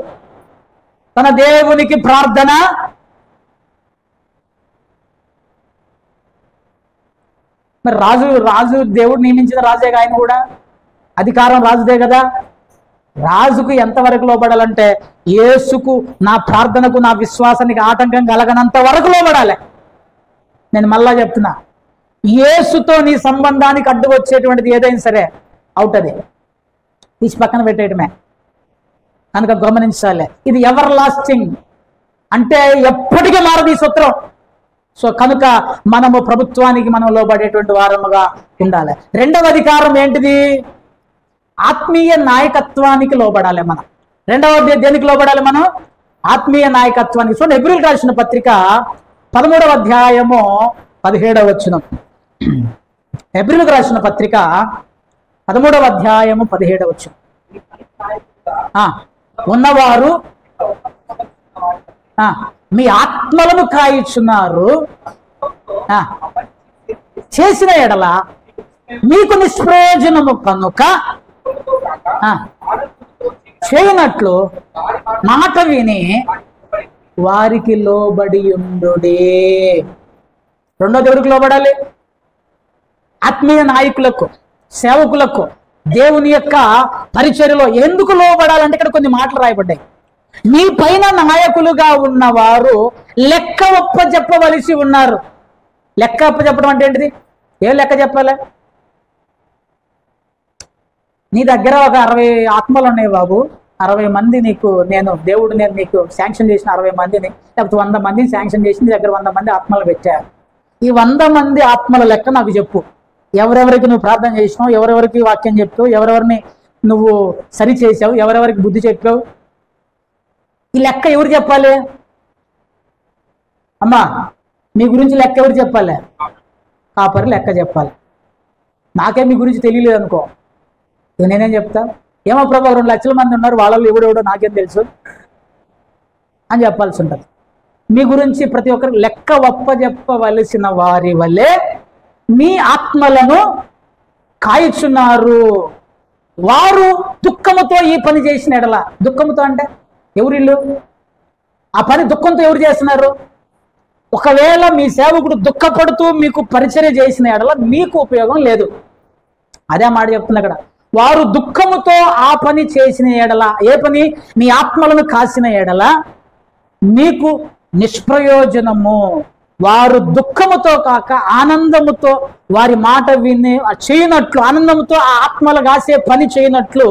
తన దేవునికి ప్రార్థన. మరి రాజు దేవుడు నియమించిన రాజే, ఆయన కూడా అధికారం రాజుదే కదా. రాజుకు ఎంతవరకు లోబడాలంటే యేసుకు, నా ప్రార్థనకు, నా విశ్వాసానికి ఆటంకం కలగనంత వరకు లోబడాలి. నేను మళ్ళా చెప్తున్నా, యేసుతో నీ సంబంధానికి అడ్డు వచ్చేటువంటిది ఏదైనా సరే అవుట్, అది తీసి పక్కన పెట్టేయటమే. కనుక గమనించాలి, ఇది ఎవర్ లాస్టింగ్ అంటే ఎప్పటికీ మారదు ఈ సూత్రం. సో కనుక మనము ప్రభుత్వానికి మనం లోబడేటువంటి వారముగా ఉండాలి. రెండవ అధికారం ఏంటిది? ఆత్మీయ నాయకత్వానికి లోబడాలి మనం. రెండవ దేనికి లోబడాలి మనం? ఆత్మీయ నాయకత్వానికి. సో హెబ్రీయులకు రాసిన పత్రిక 13వ అధ్యాయము 17వ వచనం. హెబ్రీయులకు రాసిన పత్రిక 13వ అధ్యాయము 17వ వచనం. ఉన్నవారు మీ ఆత్మలను కాయిచున్నారు, చేసిన ఎడల మీకు నిష్ప్రయోజనము కనుక చేయనట్లు మాట విని వారికి లోబడి ఉండుడే. రెండో దేవుడికి లోబడాలి. ఆత్మీయ నాయకులకు, సేవకులకు, దేవుని యొక్క పరిచర్యలో ఎందుకు లోబడాలంటే ఇక్కడ కొన్ని మాటలు రాయబడ్డాయి. మీ పైన నాయకులుగా ఉన్నవారు లెక్క ఒప్పజెప్పవలసి ఉన్నారు. లెక్క ఒప్పజెప్పడం అంటే ఏంటిది? ఏం లెక్క చెప్పాలి? నీ దగ్గర ఒక 60 ఆత్మలు ఉన్నాయి బాబు, 60 మంది నేను నీకు శాంక్షన్ చేసిన 60 మందిని, లేకపోతే 100 మందిని శాంక్షన్ చేసి నీ దగ్గర 100 మంది ఆత్మలు పెట్టారు. ఈ 100 మంది ఆత్మల లెక్క నాకు చెప్పు. ఎవరెవరికి నువ్వు ప్రార్థన చేసినావు, ఎవరెవరికి వాక్యం చెప్పావు, ఎవరెవరిని నువ్వు సరి చేసావు, ఎవరెవరికి బుద్ధి చెప్పావు, ఈ లెక్క ఎవరు చెప్పాలి? అమ్మా మీ గురించి లెక్క ఎవరు చెప్పాలి? కాపరి లెక్క చెప్పాలి. నాకే మీ గురించి తెలియలేదు అనుకో, నేనేం చెప్తా? ఏమో ప్రభు 2 లక్షల మంది ఉన్నారు, వాళ్ళలో ఎవడెవడో నాకేం తెలుసు అని చెప్పాల్సి ఉంటుంది. మీ గురించి ప్రతి ఒక్కరికి లెక్క ఒప్పజెప్పవలసిన వారి వల్లే మీ ఆత్మలను కాయుచున్నారు. వారు దుఃఖముతో ఈ పని చేసిన ఎడల, దుఃఖముతో అంటే ఎవరిల్లు? ఆ పని దుఃఖంతో ఎవరు చేస్తున్నారు? ఒకవేళ మీ సేవకుడు దుఃఖపడుతూ మీకు పరిచర్య చేసిన ఎడల మీకు ఉపయోగం లేదు. అదే మాట చెప్తుంది అక్కడ. వారు దుఃఖముతో ఆ పని చేసిన ఎడల, ఏ పని? మీ ఆత్మలను కాసిన ఎడల మీకు నిష్ప్రయోజనము. వారు దుఃఖముతో కాక ఆనందముతో వారి మాట విని చేయనట్లు, ఆనందముతో ఆ ఆత్మలు కాసే పని చేయనట్లు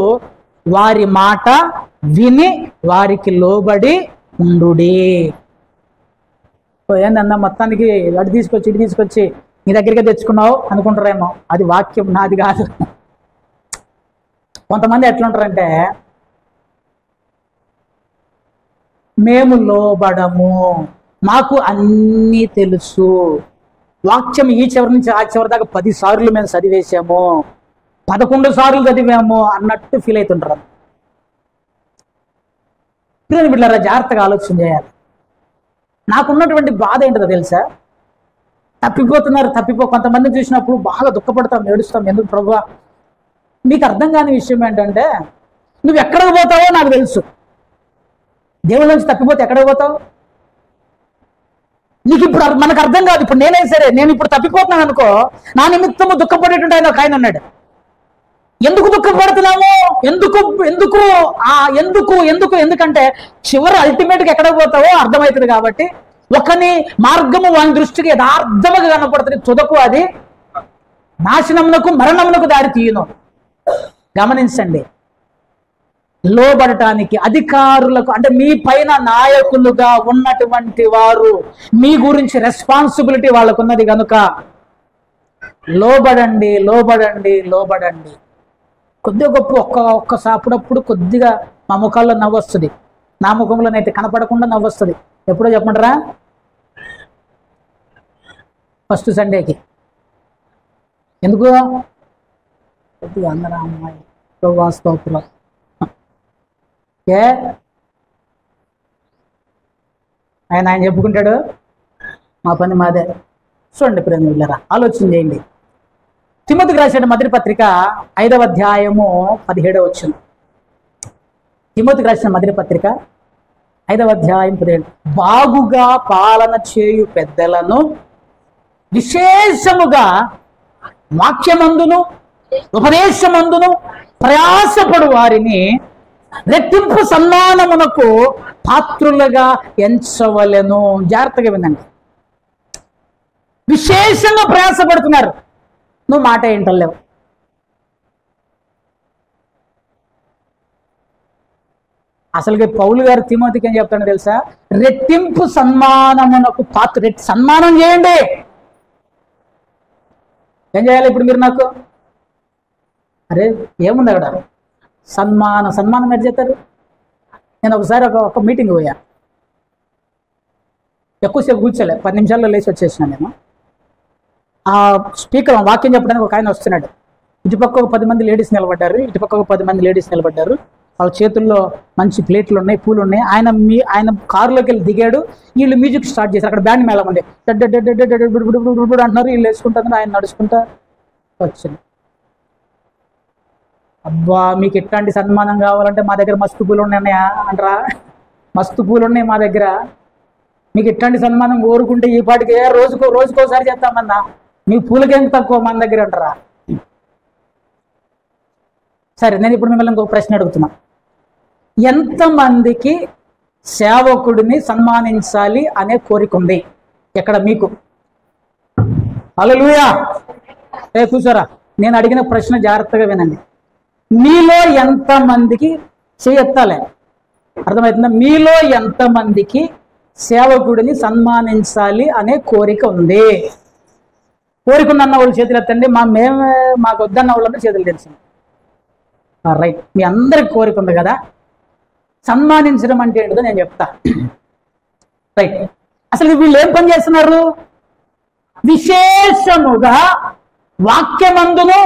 వారి మాట విని వారికి లోబడి ఉండుడి. ఏందన్నా మొత్తానికి అటు తీసుకొచ్చి ఇటు తీసుకొచ్చి నీ దగ్గరికి తెచ్చుకున్నావు అనుకుంటారేమో. అది వాక్యం, నాది కాదు. కొంతమంది ఎట్లుంటారంటే, మేము లోబడము, మాకు అన్నీ తెలుసు, వాక్యం ఈ చివరి నుంచి ఆ చివరి దాకా 10 సార్లు మేము చదివేశాము, 11 సార్లు చదివాము అన్నట్టు ఫీల్ అవుతుంటారు. పిల్లలు బిడ్డలారా, జాగ్రత్తగా ఆలోచన చేయాలి. నాకున్నటువంటి బాధ ఏంటో తెలుసా? తప్పిపోతున్నారు. కొంతమంది చూసినప్పుడు బాగా దుఃఖపడతాం, ఏడుస్తాం. ఎందుకు ప్రభువా? మీకు అర్థం కాని విషయం ఏంటంటే, నువ్వు ఎక్కడికి పోతావో నాకు తెలుసు. దేవుళ్ళ నుంచి తప్పిపోతే ఎక్కడికి పోతావు? నీకు ఇప్పుడు మనకు అర్థం కాదు. ఇప్పుడు నేనే సరే, నేను ఇప్పుడు తప్పిపోతున్నాను అనుకో, నా నిమిత్తము దుఃఖపడేటువంటి ఆయన ఒక ఆయన ఉన్నాడు. ఎందుకు దుఃఖపడుతున్నాము? ఎందుకంటే చివరి అల్టిమేట్గా ఎక్కడికి పోతావో అర్థమవుతుంది కాబట్టి. ఒకని మార్గము వాని దృష్టికి యథార్థముగా కనపడుతుంది, తుదకు అది నాశనమునకు మరణమునకు దారి తీయును. గమనించండి. లోబడటానికి అధికారులకు, అంటే మీ పైన నాయకులుగా ఉన్నటువంటి వారు, మీ గురించి రెస్పాన్సిబిలిటీ వాళ్ళకున్నది కనుక లోబడండి. కొద్దిగా గొప్ప అప్పుడప్పుడు కొద్దిగా మా ముఖాల్లో నవ్వు వస్తుంది. నా ముఖంలోనైతే కనపడకుండా నవ్వు వస్తుంది. ఎప్పుడో చెప్పమంటారా? ఫస్ట్ సండేకి. ఎందుకు? కొద్దిగా అందరూ అమ్మాయి వాస్తవం ఆయన చెప్పుకుంటాడు, మా పని మాదే. చూడండి ప్రేమికులారా, ఆలోచన చేయండి. తిమోతికి రాసిన మొదటి పత్రిక 5వ అధ్యాయము 17వ వచనం. తిమోతికి రాసిన మొదటి పత్రిక 5వ అధ్యాయం 17. బాగుగా పాలన చేయు పెద్దలను, విశేషముగా వాక్యమందును ఉపదేశమందును ప్రయాసపడు వారిని రెట్టింపు సన్మానమునకు పాత్రులుగా ఎంచవలెను. జాగ్రత్తగా వినండి. విశేషంగా ప్రయాసపడుతున్నారు, నువ్వు మాట ఏంటలేవు. అసలుగా పౌలు గారు తిమోతికి ఏం చెప్తాడో తెలుసా? రెట్టింపు సన్మానమునకు సన్మానం చేయండి. ఏం చేయాలి ఇప్పుడు మీరు నాకు? అరే ఏముంది అక్కడ? సన్మానం ఎట్లా చేస్తారు? నేను ఒకసారి ఒక మీటింగ్ పోయా, ఎక్కువసేపు కూర్చోలే, 10 నిమిషాల్లో లేచి వచ్చేసిన. నేను ఆ స్పీకర్ వాక్యం చెప్పడానికి ఒక ఆయన వస్తున్నాడు. ఇటుపక్క ఒక 10 మంది లేడీస్ నిలబడ్డారు, ఇటుపక్క ఒక 10 మంది లేడీస్ నిలబడ్డారు. వాళ్ళ చేతుల్లో మంచి ప్లేట్లు ఉన్నాయి, పూలు ఉన్నాయి. ఆయన కారులోకి వెళ్ళి దిగాడు. వీళ్ళు మ్యూజిక్ స్టార్ట్ చేశారు. అక్కడ బ్యాండ్ మేళం ఉంది, అంటున్నారు. వీళ్ళు వేసుకుంటారు, ఆయన నడుచుకుంటా వచ్చింది. అబ్బా, మీకు ఎట్లాంటి సన్మానం కావాలంటే మా దగ్గర మస్తు పూలు ఉన్నాయా అంటారా? మస్తు పూలు ఉన్నాయి మా దగ్గర. మీకు ఎట్లాంటి సన్మానం కోరుకుంటే ఈ పాటికి రోజుకోసారి చేస్తామన్నా, మీ పూలకేం తక్కువ మన దగ్గర అంటారా? సరే, నేను ఇప్పుడు మిమ్మల్ని ఇంకొక ప్రశ్న అడుగుతున్నా. ఎంతమందికి సేవకుడిని సన్మానించాలి అనే కోరిక ఉంది ఎక్కడ మీకు? హల్లెలూయా. కూర్చోరా. నేను అడిగిన ప్రశ్న జాగ్రత్తగా వినండి. మీలో ఎంతమందికి చేయెత్తాలే? అర్థమవుతుందా? మీలో ఎంతమందికి సేవకుడిని సన్మానించాలి అనే కోరిక ఉంది? కోరిక ఉందన్న వాళ్ళు చేతులు ఎత్తండి. మాకు వద్దన్న వాళ్ళందరూ చేతులు తెలిసింది. రైట్, మీ అందరికి కోరిక ఉంది కదా. సన్మానించడం అంటే ఏంటో నేను చెప్తా. రైట్, అసలు వీళ్ళు ఏం పని చేస్తున్నారు? విశేషముగా వాక్యమందును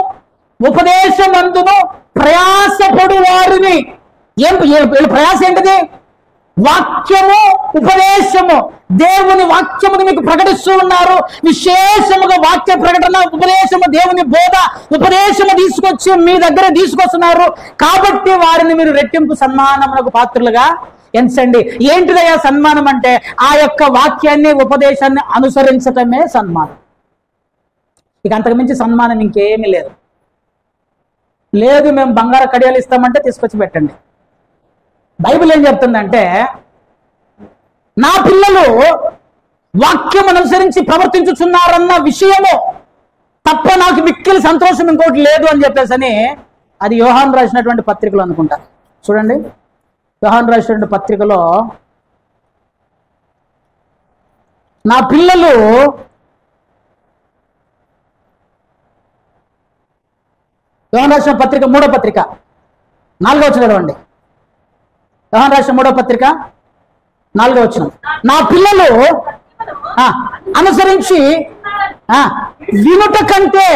ఉపదేశమందును ప్రయాసపడు వారిని. ప్రయాస ఏంటిది? వాక్యము ఉపదేశము దేవుని వాక్యమును మీకు ప్రకటిస్తూ ఉన్నారు. విశేషముగా వాక్య ప్రకటన, ఉపదేశము, దేవుని బోధ, ఉపదేశము తీసుకొచ్చి మీ దగ్గర తీసుకొస్తున్నారు. కాబట్టి వారిని మీరు రెట్టింపు సన్మానములకు పాత్రులుగా ఎంచండి. ఏంటిదయ్యా సన్మానం అంటే? ఆ యొక్క వాక్యాన్ని, ఉపదేశాన్ని అనుసరించటమే సన్మానం. ఇక అంతకుమించి సన్మానం ఇంకేమీ లేదు. లేదు మేము బంగారు కడియాలు ఇస్తామంటే తీసుకొచ్చి పెట్టండి. బైబిల్ ఏం చెప్తుందంటే, నా పిల్లలు వాక్యం అనుసరించి ప్రవర్తించుచున్నారన్న విషయము తప్ప నాకు మిక్కిలి సంతోషం ఇంకోటి లేదు అని చెప్పేసి అది యోహాను రాసినటువంటి పత్రికలో అనుకుంటా. చూడండి, యోహాను రాసినటువంటి పత్రికలో నా పిల్లలు యోహాను రాసిన పత్రిక 3వ పత్రిక 4వ వచనం చదవండి. యోహాను రాసిన 3వ పత్రిక 4వ వచనం. నా పిల్లలు అనుసరించి వినుట కంటే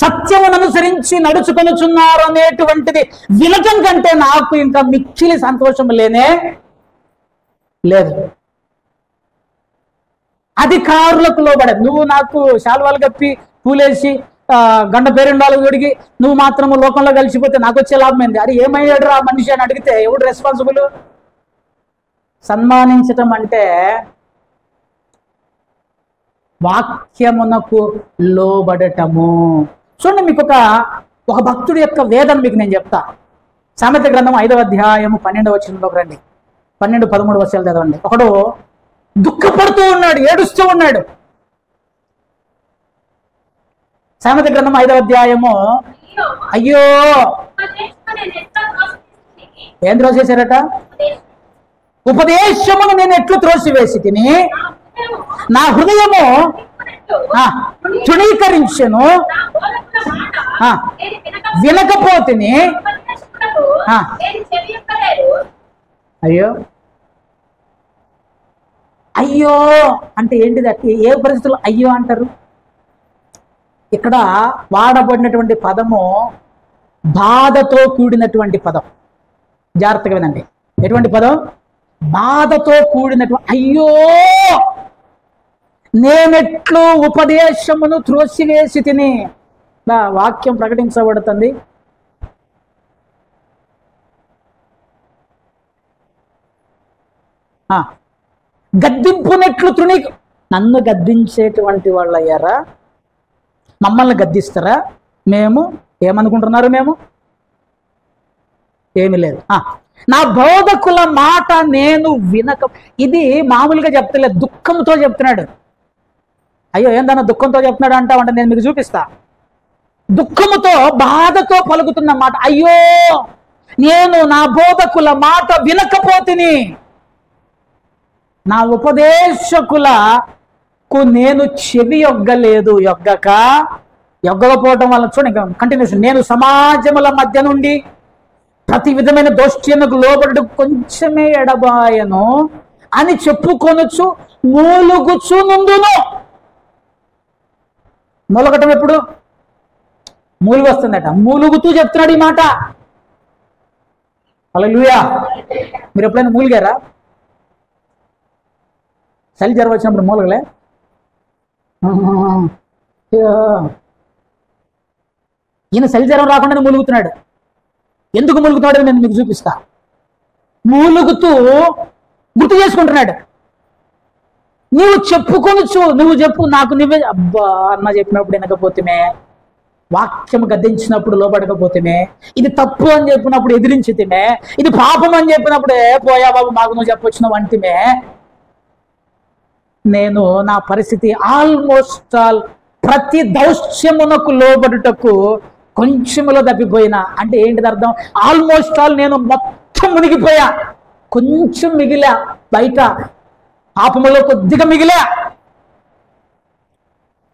సత్యమును అనుసరించి నడుచుకొనుచున్నారు అనేటువంటిది వినటం కంటే నాకు ఇంకా మిక్కిలి సంతోషం లేనే లేదు. అధికారులకు లోబడే నువ్వు నాకు శాల్వాలు కప్పి పూలేసి గండ పేరుండాలి తొడిగి నువ్వు మాత్రము లోకంలో కలిసిపోతే నాకు వచ్చే లాభం ఏంది? అది ఏమయ్యాడు రా మనిషి అని అడిగితే ఎవడు రెస్పాన్సిబుల్? సన్మానించటం అంటే వాక్యమునకు లోబడటము. చూడండి, మీకు ఒక భక్తుడి యొక్క వేదన మీకు నేను చెప్తా. సామెత గ్రంథం 5వ అధ్యాయము 12వ వచనంలోకి రండి. 12, 13 వచనాలు చదవండి. ఒకడు దుఃఖపడుతూ ఉన్నాడు, ఏడుస్తూ ఉన్నాడు. సామెత గ్రంథం 5వ అధ్యాయము, అయ్యో ఏం త్రోసేశారట? ఉపదేశమును నేను ఎట్లు త్రోసివేసి తిని నా హృదయము తృణీకరించెను, వినకపోతిని. అయ్యో అయ్యో అంటే ఏంటిది? ఏ పరిస్థితుల్లో అయ్యో అంటారు? ఇక్కడ వాడబడినటువంటి పదము బాధతో కూడినటువంటి పదం. జాగ్రత్తగా వినండి. ఎటువంటి పదం? బాధతో కూడినటువంటి. అయ్యో నేనెట్లు ఉపదేశమును త్రోసివేసి తిని. వాక్యం ప్రకటించబడుతుంది. గద్దింపునెట్లు నన్ను గద్దించేటువంటి వాళ్ళు అయ్యారా? మమ్మల్ని గద్దిస్తారా? మేము ఏమనుకుంటున్నారు? మేము ఏమి లేదు. నా బోధకుల మాట నేను వినక. ఇది మామూలుగా చెప్తలేదు, దుఃఖంతో చెప్తున్నాడు. అయ్యో ఏందన్నా దుఃఖంతో చెప్తున్నాడు అంటావంటే నేను మీకు చూపిస్తా. దుఃఖముతో, బాధతో పలుకుతున్న మాట. అయ్యో నేను నా బోధకుల మాట వినకపోతిని, నా ఉపదేశకులకు నేను చెవి యొగ్గలేదు. యొగ్గకపోవడం వల్ల చూడండి కంటిన్యూషన్. నేను సమాజముల మధ్య నుండి ప్రతి విధమైన దోష్ట్యముకు లోబడి కొంచెమే ఎడబాయను అని చెప్పుకొనొచ్చు మూలుగుచు నుండును. మూలగటం ఎప్పుడు? మూలుగు వస్తుందట. మూలుగుతూ చెప్తున్నాడు ఈ మాట. హల్లెలూయా. మీరు ఎప్పుడైనా మూలిగారా? చలి జ్వరం వచ్చినప్పుడు మూలగలే? ఈయన చలి జ్వరం రాకుండానే మూలుగుతున్నాడు. ఎందుకు మూలుగుతున్నాడో నేను మీకు చూపిస్తా. మూలుగుతూ గుర్తు చేసుకుంటున్నాడు. నువ్వు చెప్పుకొనొచ్చు, నువ్వు చెప్పు, నాకు నువ్వే. అబ్బా అన్న చెప్పినప్పుడు వినకపోతేమే, వాక్యం గద్దించినప్పుడు లోపడకపోతేమే, ఇది తప్పు అని చెప్పినప్పుడు ఎదిరించితేమే, ఇది పాపం అని చెప్పినప్పుడు పోయా బాబు మాకు నువ్వు చెప్పొచ్చినావు అంటేమే. నేను నా పరిస్థితి ఆల్మోస్ట్ ప్రతి దౌష్యమునకు లోబడుటకు కొంచెములో తప్పిపోయినా. అంటే ఏంటిది అర్థం? ఆల్మోస్ట్ నేను మొత్తం మునిగిపోయా, కొంచెం మిగిలా, బయట పాపములో కొద్దిగా మిగిలా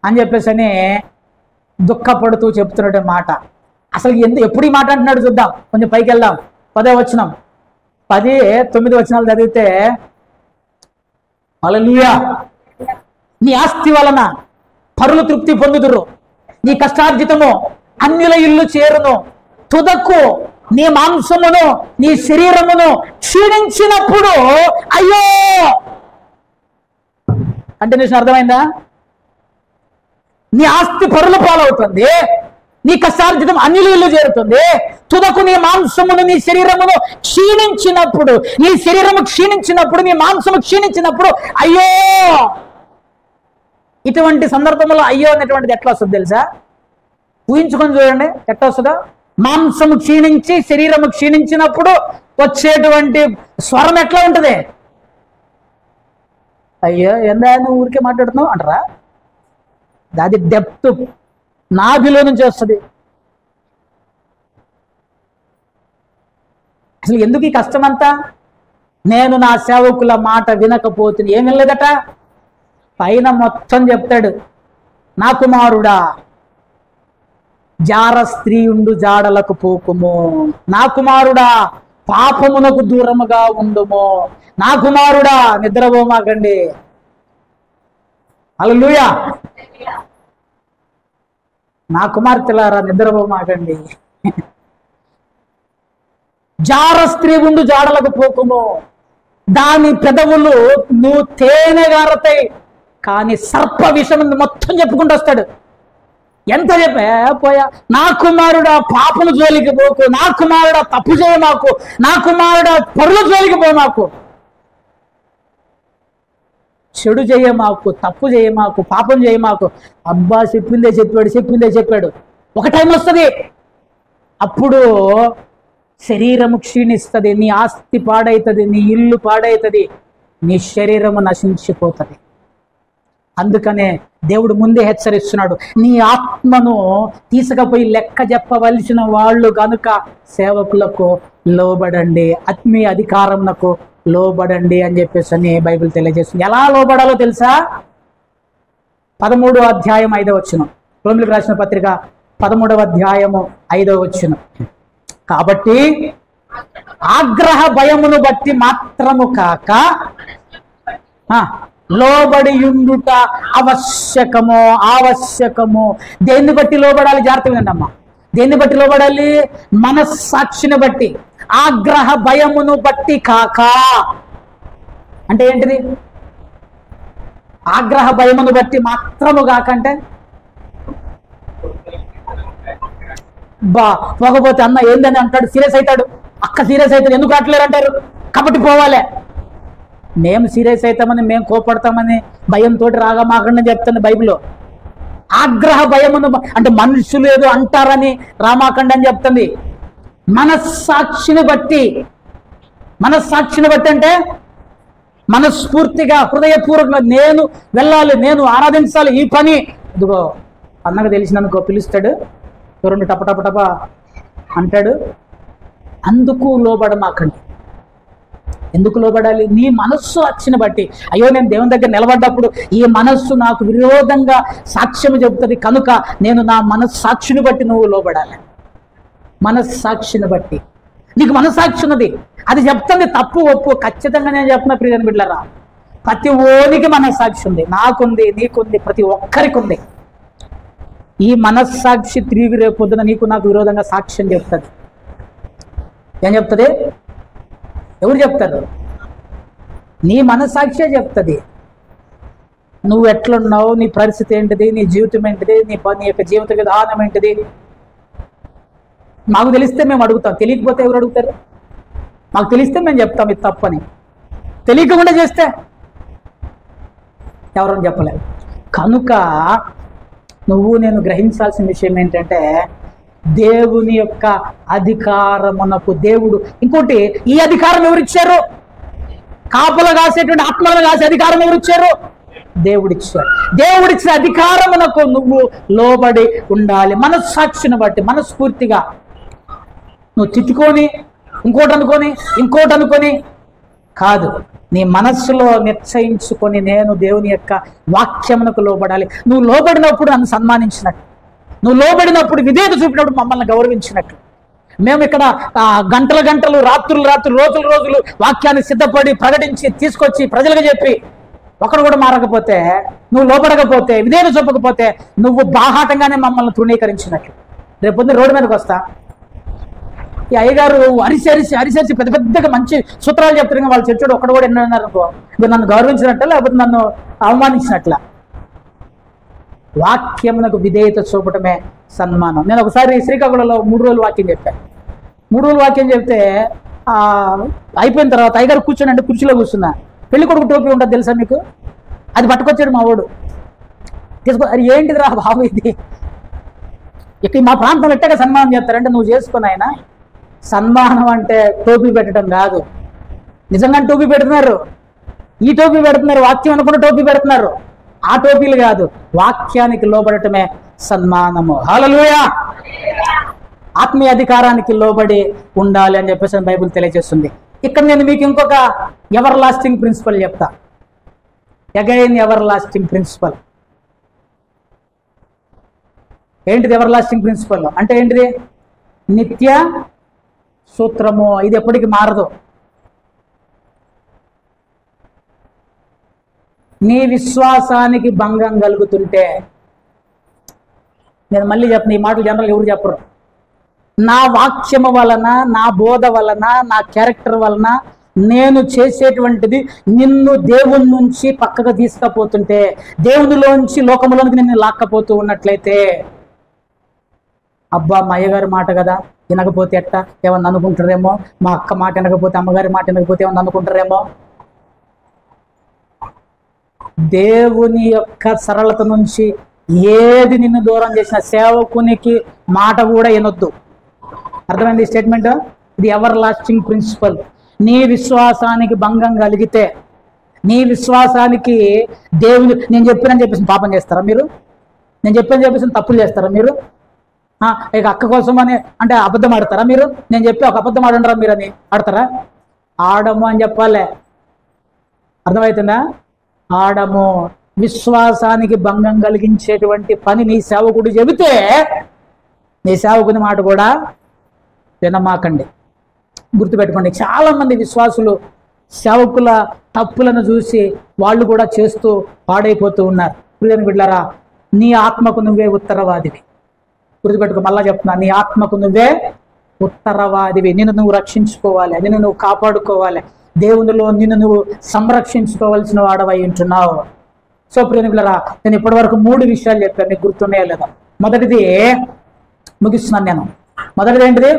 అని చెప్పేసి దుఃఖపడుతూ చెప్తున్నాడు మాట. అసలు ఎప్పుడు ఈ మాట అంటున్నాడు చూద్దాం. కొంచెం పైకి వెళ్దాం. 10వ వచనం, 10, 9 వచనాలు చదివితే, హల్లెలూయా. నీ ఆస్తి వలన పరులు తృప్తి పొందుదురు, నీ కష్టార్జితము అన్యుల ఇల్లు చేరును, తుదకు నీ మాంసమును నీ శరీరమును క్షీణించినప్పుడు అయ్యో అంటే నీకు అర్థమైందా? నీ ఆస్తి పరుల పాలవుతుంది, నీ కష్టార్జితం అన్యులు చేరుతుంది. తుదకు నీ మాంసమును నీ శరీరమును క్షీణించినప్పుడు, నీ శరీరము క్షీణించినప్పుడు, నీ మాంసము క్షీణించినప్పుడు అయ్యో. ఇటువంటి సందర్భంలో అయ్యో అనేటువంటిది ఎట్లా వస్తుంది తెలుసా? ఊహించుకొని చూడండి ఎట్లా వస్తుందో. మాంసము క్షీణించి శరీరము క్షీణించినప్పుడు వచ్చేటువంటి స్వరం ఎట్లా ఉంటుంది? అయ్యో ఎందా నువ్వు ఊరికే మాట్లాడుతున్నావు అంటారా? అది డెప్త్ నాభిలో నుంచి వస్తుంది. అసలు ఎందుకు ఈ కష్టమంతా? నేను నా సేవకుల మాట వినకపోతుంది. ఏం వినలేదట? పైన మొత్తం చెప్తాడు, నా కుమారుడా జార స్త్రీయుండు జాడలకు పోకుము, నా కుమారుడా పాపమునకు దూరముగా ఉండుము, నా కుమారుడా నిద్రపోమాకండి. హల్లెలూయా. నా కుమార్తెలారా నిద్రపోమాకండి. జార స్త్రీ ఉండు జాడలకు పోకుము, దాని పెదవులు నువ్వు తేనెగారతాయి కానీ సర్ప విషయం మొత్తం చెప్పుకుంటూ వస్తాడు. ఎంత చెప్పా పోయా, నా కుమారుడా పాపము జోలికి పోకు, నా కుమారుడా తప్పు చేయమాకు, నా కుమారుడా పరుల జోలికి పోమాకు, చెడు చేయమాకు, తప్పు చేయమాకు, పాపం చేయమాకు. అబ్బా చెప్పిందే చెప్పాడు. ఒక టైం వస్తుంది, అప్పుడు శరీరము క్షీణిస్తుంది, నీ ఆస్తి పాడైతుంది, నీ ఇల్లు పాడైతుంది, నీ శరీరము నశించిపోతుంది. అందుకనే దేవుడు ముందే హెచ్చరిస్తున్నాడు, నీ ఆత్మను తీసుకుపోయి లెక్క చెప్పవలసిన వాళ్ళు కనుక సేవకులకు లోబడండి, ఆత్మీయ అధికారమునకు లోబడండి అని చెప్పేసి అని బైబిల్ తెలియజేస్తుంది. ఎలా లోబడాలో తెలుసా? 13వ అధ్యాయం 5వ వచనం, రోమీయులకు రాసిన పత్రిక 13వ అధ్యాయము 5వ వచనం. కాబట్టి ఆగ్రహ భయమును బట్టి మాత్రము కాక లోబడి ఉండుట ఆవశ్యకము. దేన్ని బట్టి లోబడాలి? జాగ్రత్తగా వినండి అమ్మా. దేన్ని బట్టి లోబడాలి? మనస్సాక్షిని బట్టి. ఆగ్రహ భయమును బట్టి కాక అంటే ఏంటిది? ఆగ్రహ భయమును బట్టి మాత్రము కాకంటే పోకపోతే అన్న ఏందని అంటాడు, సీరియస్ అవుతాడు, అక్క సీరియస్ అవుతాడు, ఎందుకు అట్లేరు అంటారు, కాబట్టి పోవాలి. మేము సీరియస్ అవుతామని, మేము కోపడతామని భయంతో రాగమాకండి చెప్తుంది బైబిల్లో. ఆగ్రహ భయమును అంటే మనుషులు ఏదో అంటారని రామాకండి అని చెప్తుంది. మనస్సాక్షిని బట్టి అంటే మనస్ఫూర్తిగా హృదయపూర్వకంగా నేను వెళ్ళాలి, నేను ఆరాధించాలి, ఈ పని ఇదిగో అన్నకు తెలిసినందుకో పిలుస్తాడు, రెండు టప అంటాడు. అందుకు లోబడమాకండి. ఎందుకు లోబడాలి? నీ మనస్సు అచ్చిని బట్టి. అయ్యో నేను దేవుని దగ్గర నిలబడ్డప్పుడు ఈ మనస్సు నాకు విరోధంగా సాక్ష్యం చెబుతుంది కనుక నేను నా మనస్సాక్షిని బట్టి నువ్వు లోబడాలి. మనస్సాక్షిని బట్టి. నీకు మనస్సాక్షి ఉన్నది, అది చెప్తుంది తప్పు ఒప్పు. ఖచ్చితంగా నేను చెప్తున్నా ప్రియని బిడ్డలారా, ప్రతి ఓనికి మనస్సాక్షి ఉంది, నాకుంది, నీకుంది, ప్రతి ఒక్కరికి ఉంది. ఈ మనస్సాక్షి తిరిగి రేపు పొద్దున నీకు నాకు విరోధంగా సాక్ష్యం చెప్తుంది. ఏం చెప్తుంది? ఎవరు చెప్తారు? నీ మనస్సాక్షే చెప్తుంది. నువ్వు ఎట్లున్నావు, నీ పరిస్థితి ఏంటిది, నీ జీవితం ఏంటిది, నీ యొక్క జీవిత విధానం ఏంటిది మాకు తెలిస్తే మేము అడుగుతాం. తెలియకపోతే ఎవరు అడుగుతారు? మాకు తెలిస్తే మేము చెప్తాం ఇది తప్పని. తెలియకుండా చేస్తే ఎవరని చెప్పలేరు. కనుక నువ్వు నేను గ్రహించాల్సిన విషయం ఏంటంటే దేవుని యొక్క అధికారమునకు దేవుడు ఇంకోటి, ఈ అధికారం ఎవరిచ్చారు? కాపలా కాసేటువంటి ఆత్మలను కాసే అధికారం ఎవరిచ్చారు? దేవుడిచ్చారు. దేవుడిచ్చిన అధికారమునకు నువ్వు లోబడి ఉండాలి. మనస్సాక్షిని బట్టి మనస్ఫూర్తిగా. నువ్వు తిట్టుకొని ఇంకోటి అనుకొని కాదు, నీ మనస్సులో నిశ్చయించుకొని నేను దేవుని యొక్క వాక్యమునకు లోబడాలి. నువ్వు లోబడినప్పుడు నన్ను సన్మానించినట్టు, నువ్వు లోబడినప్పుడు విధేయత చూపినప్పుడు మమ్మల్ని గౌరవించినట్లు. మేము ఇక్కడ గంటలు రాత్రులు రోజులు వాక్యాన్ని సిద్ధపడి ప్రకటించి తీసుకొచ్చి ప్రజలకు చెప్పి ఒకడు కూడా మారకపోతే, నువ్వు లోబడకపోతే, విధేయత చూపకపోతే నువ్వు బాహాటంగానే మమ్మల్ని తృణీకరించినట్లు. రేపు పొద్దున్న రోడ్డు మీదకి వస్తా, ఈ అయ్యగారు అరిసరిసి పెద్ద పెద్దగా మంచి సూత్రాలు చెప్తారు, ఇంకా వాళ్ళు చర్చోడు ఒక్కడ కూడా ఎన్నన్నారు అనుకో, ఇప్పుడు నన్ను గౌరవించినట్ల లేకపోతే నన్ను అవమానించినట్ల. వాక్యమునకు విధేయత చూపటమే సన్మానం. నేను ఒకసారి శ్రీకాకుళంలో 3 రోజులు వాక్యం చెప్పాను. 3 రోజులు వాక్యం చెప్తే అయిపోయిన తర్వాత అయ్యగారు కూర్చొని అంటే కుర్చీలో కూర్చున్నా, పెళ్లి కొడుకు టోపీ ఉంటుంది తెలుసా మీకు, అది పట్టుకొచ్చాడు మా వాడు. తీసుకో, అది ఏంటిది రా బాబు ఇది, ఇక్కడ మా ప్రాంతంలో ఎట్టగా సన్మానం చేస్తారంటే, నువ్వు చేసుకుని ఆయన సన్మానం అంటే టోపీ పెట్టడం కాదు. నిజంగా టోపీ పెడుతున్నారు, ఈ టోపీ పెడుతున్నారు, వాక్యం అనుకున్న టోపీ పెడుతున్నారు. ఆ టోపీలు కాదు, వాక్యానికి లోబడటమే సన్మానము. హల్లెలూయా. ఆత్మీయ అధికారానికి లోబడి ఉండాలి అని చెప్పేసి బైబిల్ తెలియజేస్తుంది. ఇక్కడ నేను మీకు ఇంకొక ఎవర్ లాస్టింగ్ ప్రిన్సిపల్ చెప్తా. Again everlasting principle. ఏంటిది ఎవర్ లాస్టింగ్ ప్రిన్సిపల్ అంటే? ఏంటిది? నిత్య సూత్రము. ఇది ఎప్పటికీ మారదు. నీ విశ్వాసానికి భంగం కలుగుతుంటే, నేను మళ్ళీ చెప్పను, ఈ మాటలు జనరల్ ఎవరు చెప్పరు. నా వాక్యము వలన, నా బోధ వలన, నా క్యారెక్టర్ వలన నేను చేసేటువంటిది నిన్ను దేవుని నుంచి పక్కకు తీసుకపోతుంటే, దేవునిలోంచి లోకములోనికి నిన్ను లాక్కపోతూ ఉన్నట్లయితే, అబ్బా మా అయ్యగారి మాట కదా వినకపోతే ఎట్టా, ఏమన్నా అనుకుంటారేమో, మా అక్క మాట వినకపోతే, అమ్మగారి మాట వినకపోతే ఏమన్నా అనుకుంటారేమో. దేవుని యొక్క సరళత నుంచి ఏది నిన్ను దూరం చేసిన సేవకునికి మాట కూడా వినొద్దు. అర్థమైంది ఈ స్టేట్మెంట్? ఇది ఎవర్ లాస్టింగ్ ప్రిన్సిపల్. నీ విశ్వాసానికి భంగం కలిగితే, నీ విశ్వాసానికి దేవుని నేను చెప్పానని చెప్పేసి పాపం చేస్తారా మీరు? నేను చెప్పానని చెప్పేసి తప్పులు చేస్తారా మీరు? ఇక అక్క కోసం అని అంటే అబద్ధం ఆడతారా మీరు? నేను చెప్పి ఒక అబద్ధం ఆడంటారా మీరు అని ఆడతారా? ఆడము అని చెప్పాలే. అర్థమవుతుందా? ఆడము. విశ్వాసానికి భంగం కలిగించేటువంటి పని నీ సేవకుడు చెబితే, నీ సేవకుని మాట కూడా వినమాకండి. గుర్తుపెట్టుకోండి, చాలా మంది విశ్వాసులు సేవకుల తప్పులను చూసి వాళ్ళు కూడా చేస్తూ పాడైపోతూ ఉన్నారు. ప్రియమైన బిడ్డలారా, నీ ఆత్మకు నువ్వే ఉత్తరవాదివి. గుర్తుపెట్టుకో, మళ్ళా చెప్తున్నా, నీ ఆత్మకు నువ్వే ఉత్తరవాదివి. నిన్ను నువ్వు రక్షించుకోవాలి, నిన్ను నువ్వు కాపాడుకోవాలి, దేవునిలో నిన్ను నువ్వు సంరక్షించుకోవాల్సిన వాడవై ఉంటున్నావు. సో ప్రియమైన బిడ్డలారా, నేను ఇప్పటి వరకు 3 విషయాలు చెప్పాను, మీకు గుర్తున్నాయో లేదా? మొదటిది ముగిస్తున్నాను నేను. మొదటిది ఏంటిది?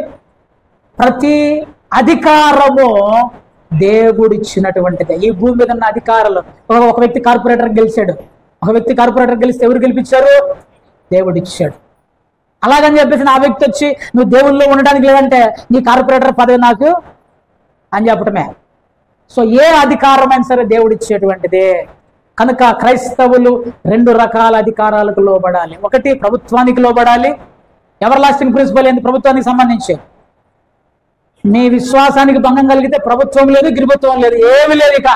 ప్రతి అధికారము దేవుడిచ్చినటువంటిది. ఈ భూమి మీద ఉన్న అధికారాలు, ఒక వ్యక్తి కార్పొరేటర్ గెలిచాడు, ఒక వ్యక్తి కార్పొరేటర్ గెలిస్తే ఎవరు గెలిపించారు? దేవుడిచ్చాడు. అలాగని చెప్పేసి నా వ్యక్తి వచ్చి నువ్వు దేవుళ్ళలో ఉండడానికి లేదంటే నీ కార్పొరేటర్ పదవి నాకు అని చెప్పటమే. సో ఏ అధికారమైనా సరే దేవుడిచ్చేటువంటిదే. కనుక క్రైస్తవులు 2 రకాల అధికారాలకు లోబడాలి. ఒకటి ప్రభుత్వానికి లోబడాలి. ఎవర్ లాస్టింగ్ ప్రిన్సిపల్ ఏంది? ప్రభుత్వానికి సంబంధించి నీ విశ్వాసానికి భంగం కలిగితే ప్రభుత్వం లేదు, గిరిబత్వం లేదు, ఏమి లేదు, ఇక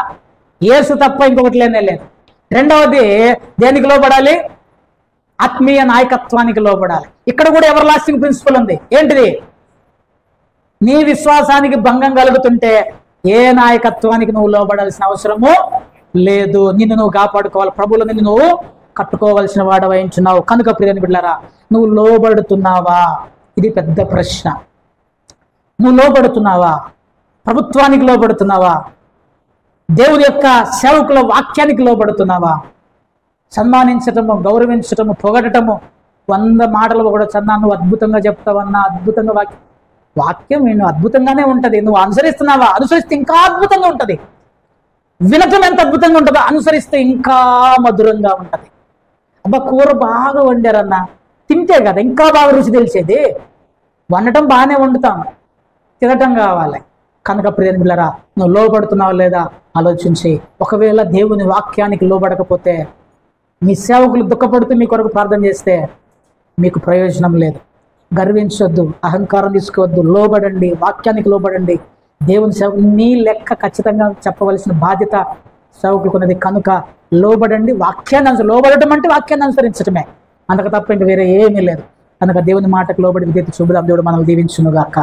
యేసు తప్ప ఇంకొకటి లేనే లేదు. రెండవది దేనికి లోబడాలి? ఆత్మీయ నాయకత్వానికి లోబడాలి. ఇక్కడ కూడా ఎవర్ లాస్టింగ్ ప్రిన్సిపల్ ఉంది. ఏంటిది? నీ విశ్వాసానికి భంగం కలుగుతుంటే ఏ నాయకత్వానికి నువ్వు లోబడాల్సిన అవసరము లేదు. నిన్ను నువ్వు కాపాడుకోవాలి, ప్రభువులో నిన్ను నువ్వు కట్టుకోవాల్సిన వాడవై ఉంటున్నావు. కనుక ప్రియమైన బిడ్డలారా, నువ్వు లోబడుతున్నావా? ఇది పెద్ద ప్రశ్న. నువ్వు లోబడుతున్నావా? ప్రభుత్వానికి లోబడుతున్నావా? దేవుని యొక్క సేవకుల వాక్యానికి లోబడుతున్నావా? సన్మానించటము, గౌరవించటము, పొగడటము 100 మాటలు కూడా చన్నా, నువ్వు అద్భుతంగా చెప్తావన్నా, అద్భుతంగా వాక్యం నేను అద్భుతంగానే ఉంటుంది. నువ్వు అనుసరిస్తున్నావా? అనుసరిస్తే ఇంకా అద్భుతంగా ఉంటుంది. వినటం ఎంత అద్భుతంగా ఉంటుందో అనుసరిస్తే ఇంకా మధురంగా ఉంటుంది. అబ్బా కూర బాగా వండారన్నా, తింటే కదా ఇంకా బాగా రుచి తెలిసేది. వండటం బాగానే వండుతాం, తినటం కావాలి. కనుక ప్రియమైన బిడ్డలారా, నువ్వు లోబడుతున్నావా లేదా ఆలోచించి, ఒకవేళ దేవుని వాక్యానికి లోబడకపోతే, మీ సేవకులు దుఃఖపడుతూ మీ కొరకు ప్రార్థన చేస్తే మీకు ప్రయోజనం లేదు. గర్వించొద్దు, అహంకారం తీసుకోవద్దు, లోబడండి, వాక్యానికి లోబడండి. దేవుని సేవ నీ లెక్క ఖచ్చితంగా చెప్పవలసిన బాధ్యత సేవకులకు ఉన్నది. కనుక లోబడండి. వాక్యాన్ని లోబడటం అంటే వాక్యాన్ని అనుసరించటమే, అంతకు తప్ప ఇంక వేరే ఏమీ లేదు. కనుక దేవుని మాటకు లోబడి విధేయత చూపుదాం. దేవుడు మనల్ని దీవించునుగాక.